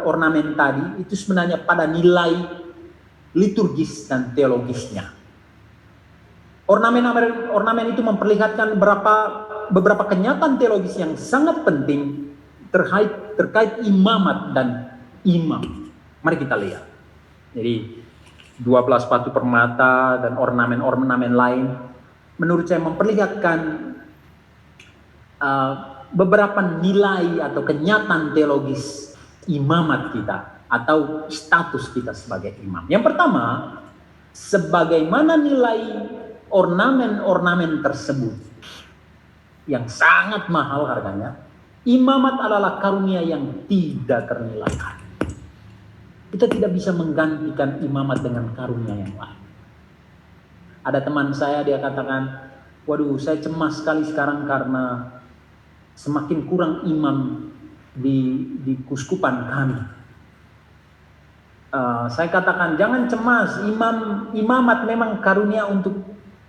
ornamen tadi itu sebenarnya pada nilai liturgis dan teologisnya. Ornamen itu memperlihatkan beberapa kenyataan teologis yang sangat penting terkait imamat dan imam. Mari kita lihat. Jadi 12 batu permata dan ornamen-ornamen lain menurut saya memperlihatkan beberapa nilai atau kenyataan teologis imamat kita atau status kita sebagai imam. Yang pertama, sebagaimana nilai ornamen-ornamen tersebut yang sangat mahal harganya, imamat adalah karunia yang tidak ternilai. Kita tidak bisa menggantikan imamat dengan karunia yang lain. Ada teman saya, dia katakan, waduh saya cemas sekali sekarang karena semakin kurang imam di kuskupan kami. Saya katakan jangan cemas, imamat memang karunia untuk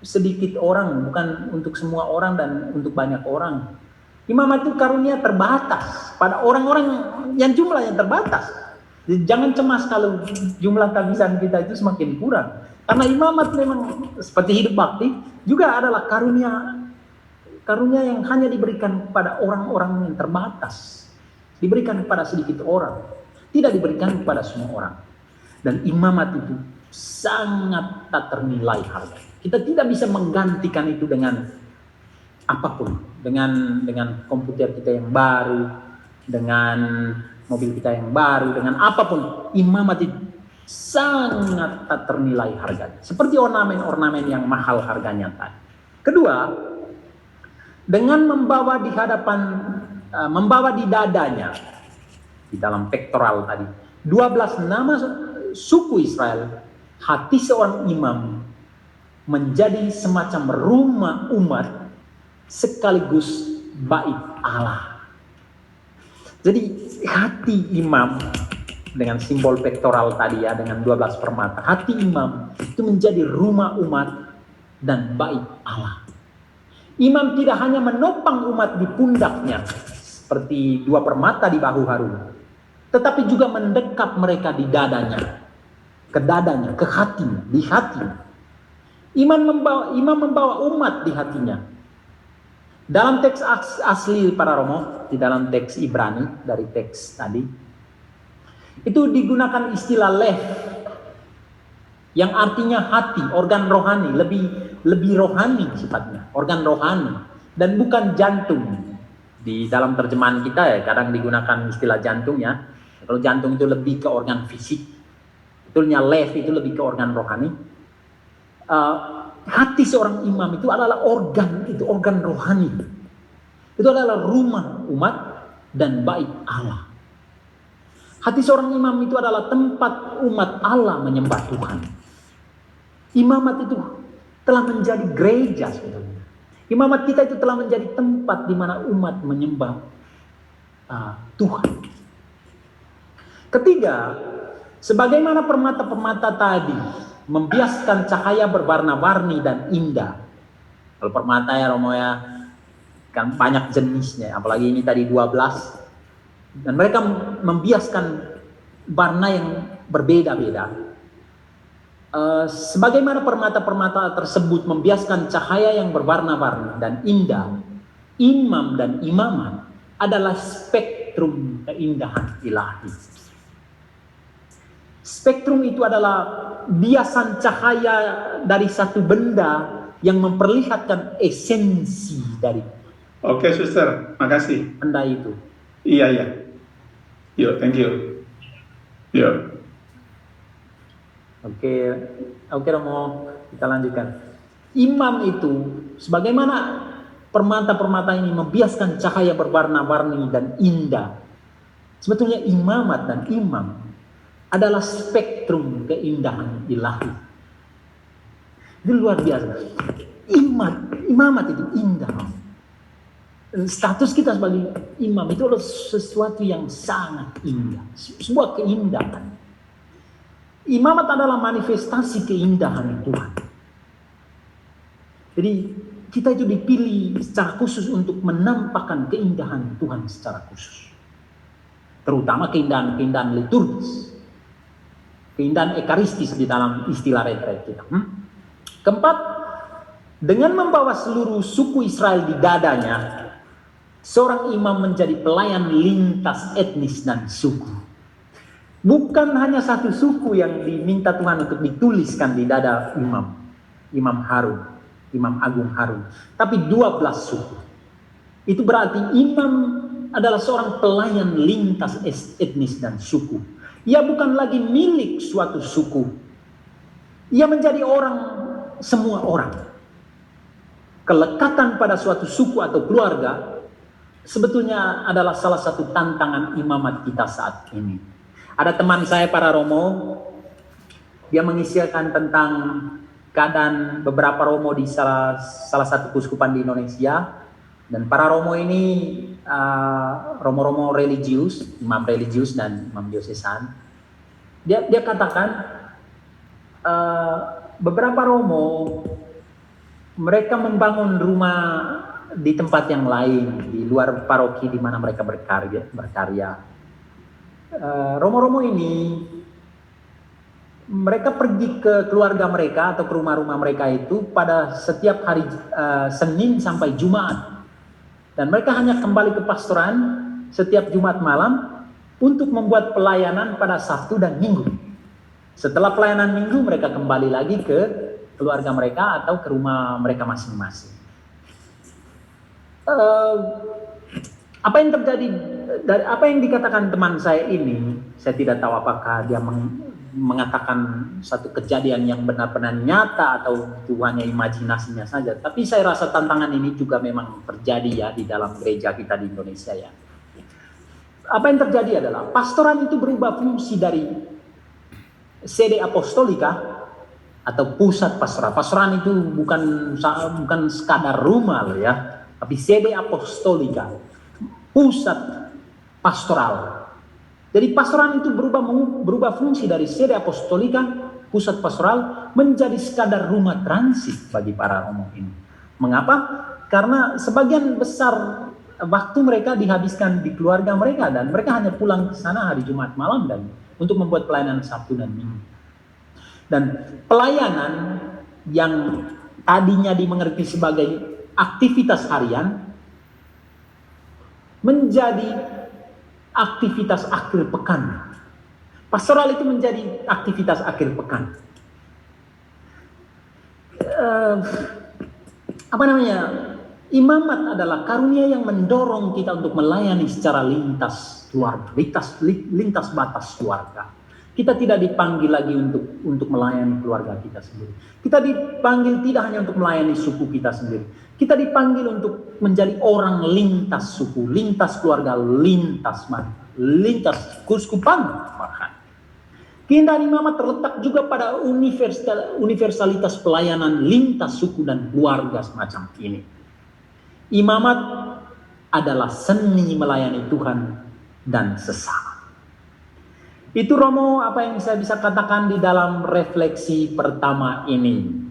sedikit orang, bukan untuk semua orang dan untuk banyak orang. Imamat itu karunia terbatas pada orang-orang yang jumlahnya terbatas. Jangan cemas kalau jumlah tabisan kita itu semakin kurang. Karena imamat memang seperti hidup bakti juga adalah karunia yang hanya diberikan kepada orang-orang yang terbatas. diberikan kepada sedikit orang, tidak diberikan kepada semua orang. Dan imamat itu sangat tak ternilai harga. Kita tidak bisa menggantikan itu dengan apapun, dengan komputer kita yang baru, dengan mobil kita yang baru, dengan apapun. Imamat itu sangat tak ternilai harganya, seperti ornamen-ornamen yang mahal harganya tadi. Kedua, dengan membawa di hadapan, membawa di dadanya, di dalam pektoral tadi, 12 nama suku Israel, hati seorang imam menjadi semacam rumah umat sekaligus bait Allah. Jadi hati imam dengan simbol pektoral tadi ya, dengan 12 permata, hati imam itu menjadi rumah umat dan bait Allah. Imam tidak hanya menopang umat di pundaknya seperti 2 permata di bahu Harun, tetapi juga mendekap mereka di dadanya, ke dadanya, ke hatinya, di hatinya. Imam membawa umat di hatinya. Dalam teks asli para Romo, di dalam teks Ibrani dari teks tadi, itu digunakan istilah lev, yang artinya hati, organ rohani, lebih rohani sifatnya, organ rohani, dan bukan jantung. Di dalam terjemahan kita ya kadang digunakan istilah jantung ya. Kalau jantung itu lebih ke organ fisik, betulnya lev itu lebih ke organ rohani. Hati seorang imam itu adalah organ rohani. Itu adalah rumah umat dan bait Allah. Hati seorang imam itu adalah tempat umat Allah menyembah Tuhan. Imamat itu telah menjadi gereja sebetulnya. Imamat kita itu telah menjadi tempat di mana umat menyembah Tuhan. Ketiga, sebagaimana permata-permata tadi membiaskan cahaya berwarna-warni dan indah. Kalau permata ya Romo ya, kan banyak jenisnya, apalagi ini tadi 12. Dan mereka membiaskan warna yang berbeda-beda. Sebagaimana permata-permata tersebut membiaskan cahaya yang berwarna-warni dan indah, imam dan imamat adalah spektrum keindahan ilahi. Spektrum itu adalah biasan cahaya dari satu benda yang memperlihatkan esensi dari. Oke, Suster, makasih. Benda itu. Iya. Yo, thank you. Yo. Oke, Romo, kita lanjutkan. Imam itu, sebagaimana permata-permata ini membiaskan cahaya berwarna-warni dan indah. Sebetulnya imamat dan imam adalah spektrum keindahan ilahi. Itu luar biasa. Imamat itu indah. Status kita sebagai imam itu adalah sesuatu yang sangat indah. Sebuah keindahan. Imamat adalah manifestasi keindahan Tuhan. Jadi kita itu dipilih secara khusus untuk menampakkan keindahan Tuhan secara khusus. Terutama keindahan liturgis. Keindahan ekaristis di dalam istilah retret kita. Keempat, dengan membawa seluruh suku Israel di dadanya, seorang imam menjadi pelayan lintas etnis dan suku. Bukan hanya satu suku yang diminta Tuhan untuk dituliskan di dada Imam Harun, Imam Agung Harun, tapi 12 suku. Itu berarti imam adalah seorang pelayan lintas etnis dan suku. Ia bukan lagi milik suatu suku. Ia menjadi semua orang. Kelekatan pada suatu suku atau keluarga sebetulnya adalah salah satu tantangan imamat kita saat ini. Ada teman saya para Romo, dia mengisahkan tentang keadaan beberapa Romo di salah satu kuskupan di Indonesia. Dan para Romo ini Romo-Romo religius, imam religius dan imam diosesan. Dia katakan beberapa Romo mereka membangun rumah di tempat yang lain di luar paroki di mana mereka berkarya. Romo-romo ini mereka pergi ke keluarga mereka atau ke rumah-rumah mereka itu pada setiap hari Senin sampai Jumat. Dan mereka hanya kembali ke pastoran setiap Jumat malam untuk membuat pelayanan pada Sabtu dan Minggu. Setelah pelayanan Minggu, mereka kembali lagi ke keluarga mereka atau ke rumah mereka masing-masing. Apa yang terjadi dari apa yang dikatakan teman saya ini, saya tidak tahu apakah dia mengatakan satu kejadian yang benar-benar nyata atau itu hanya imajinasinya saja. Tapi saya rasa tantangan ini juga memang terjadi ya di dalam gereja kita di Indonesia ya. Apa yang terjadi adalah pastoran itu berubah fungsi dari sede apostolika atau pusat pastoral. Pastoran itu bukan sekadar rumah loh ya, tapi sede apostolika, pusat pastoral. Jadi pastoran itu berubah fungsi dari sede apostolika, pusat pastoral, menjadi sekadar rumah transit bagi para romo ini. Mengapa? Karena sebagian besar waktu mereka dihabiskan di keluarga mereka dan mereka hanya pulang ke sana hari Jumat malam dan untuk membuat pelayanan Sabtu dan Minggu. Dan pelayanan yang tadinya dimengerti sebagai aktivitas harian menjadi aktivitas akhir pekan. Pastoral itu menjadi aktivitas akhir pekan. Imamat adalah karunia yang mendorong kita untuk melayani secara lintas keluarga, lintas batas keluarga. Kita tidak dipanggil lagi untuk melayani keluarga kita sendiri. Kita dipanggil tidak hanya untuk melayani suku kita sendiri. Kita dipanggil untuk menjadi orang lintas suku, lintas keluarga, lintas keuskupan bahkan. Keindahan imamat terletak juga pada universalitas pelayanan lintas suku dan keluarga semacam ini. Imamat adalah seni melayani Tuhan dan sesama. Itu Romo apa yang saya bisa katakan di dalam refleksi pertama ini.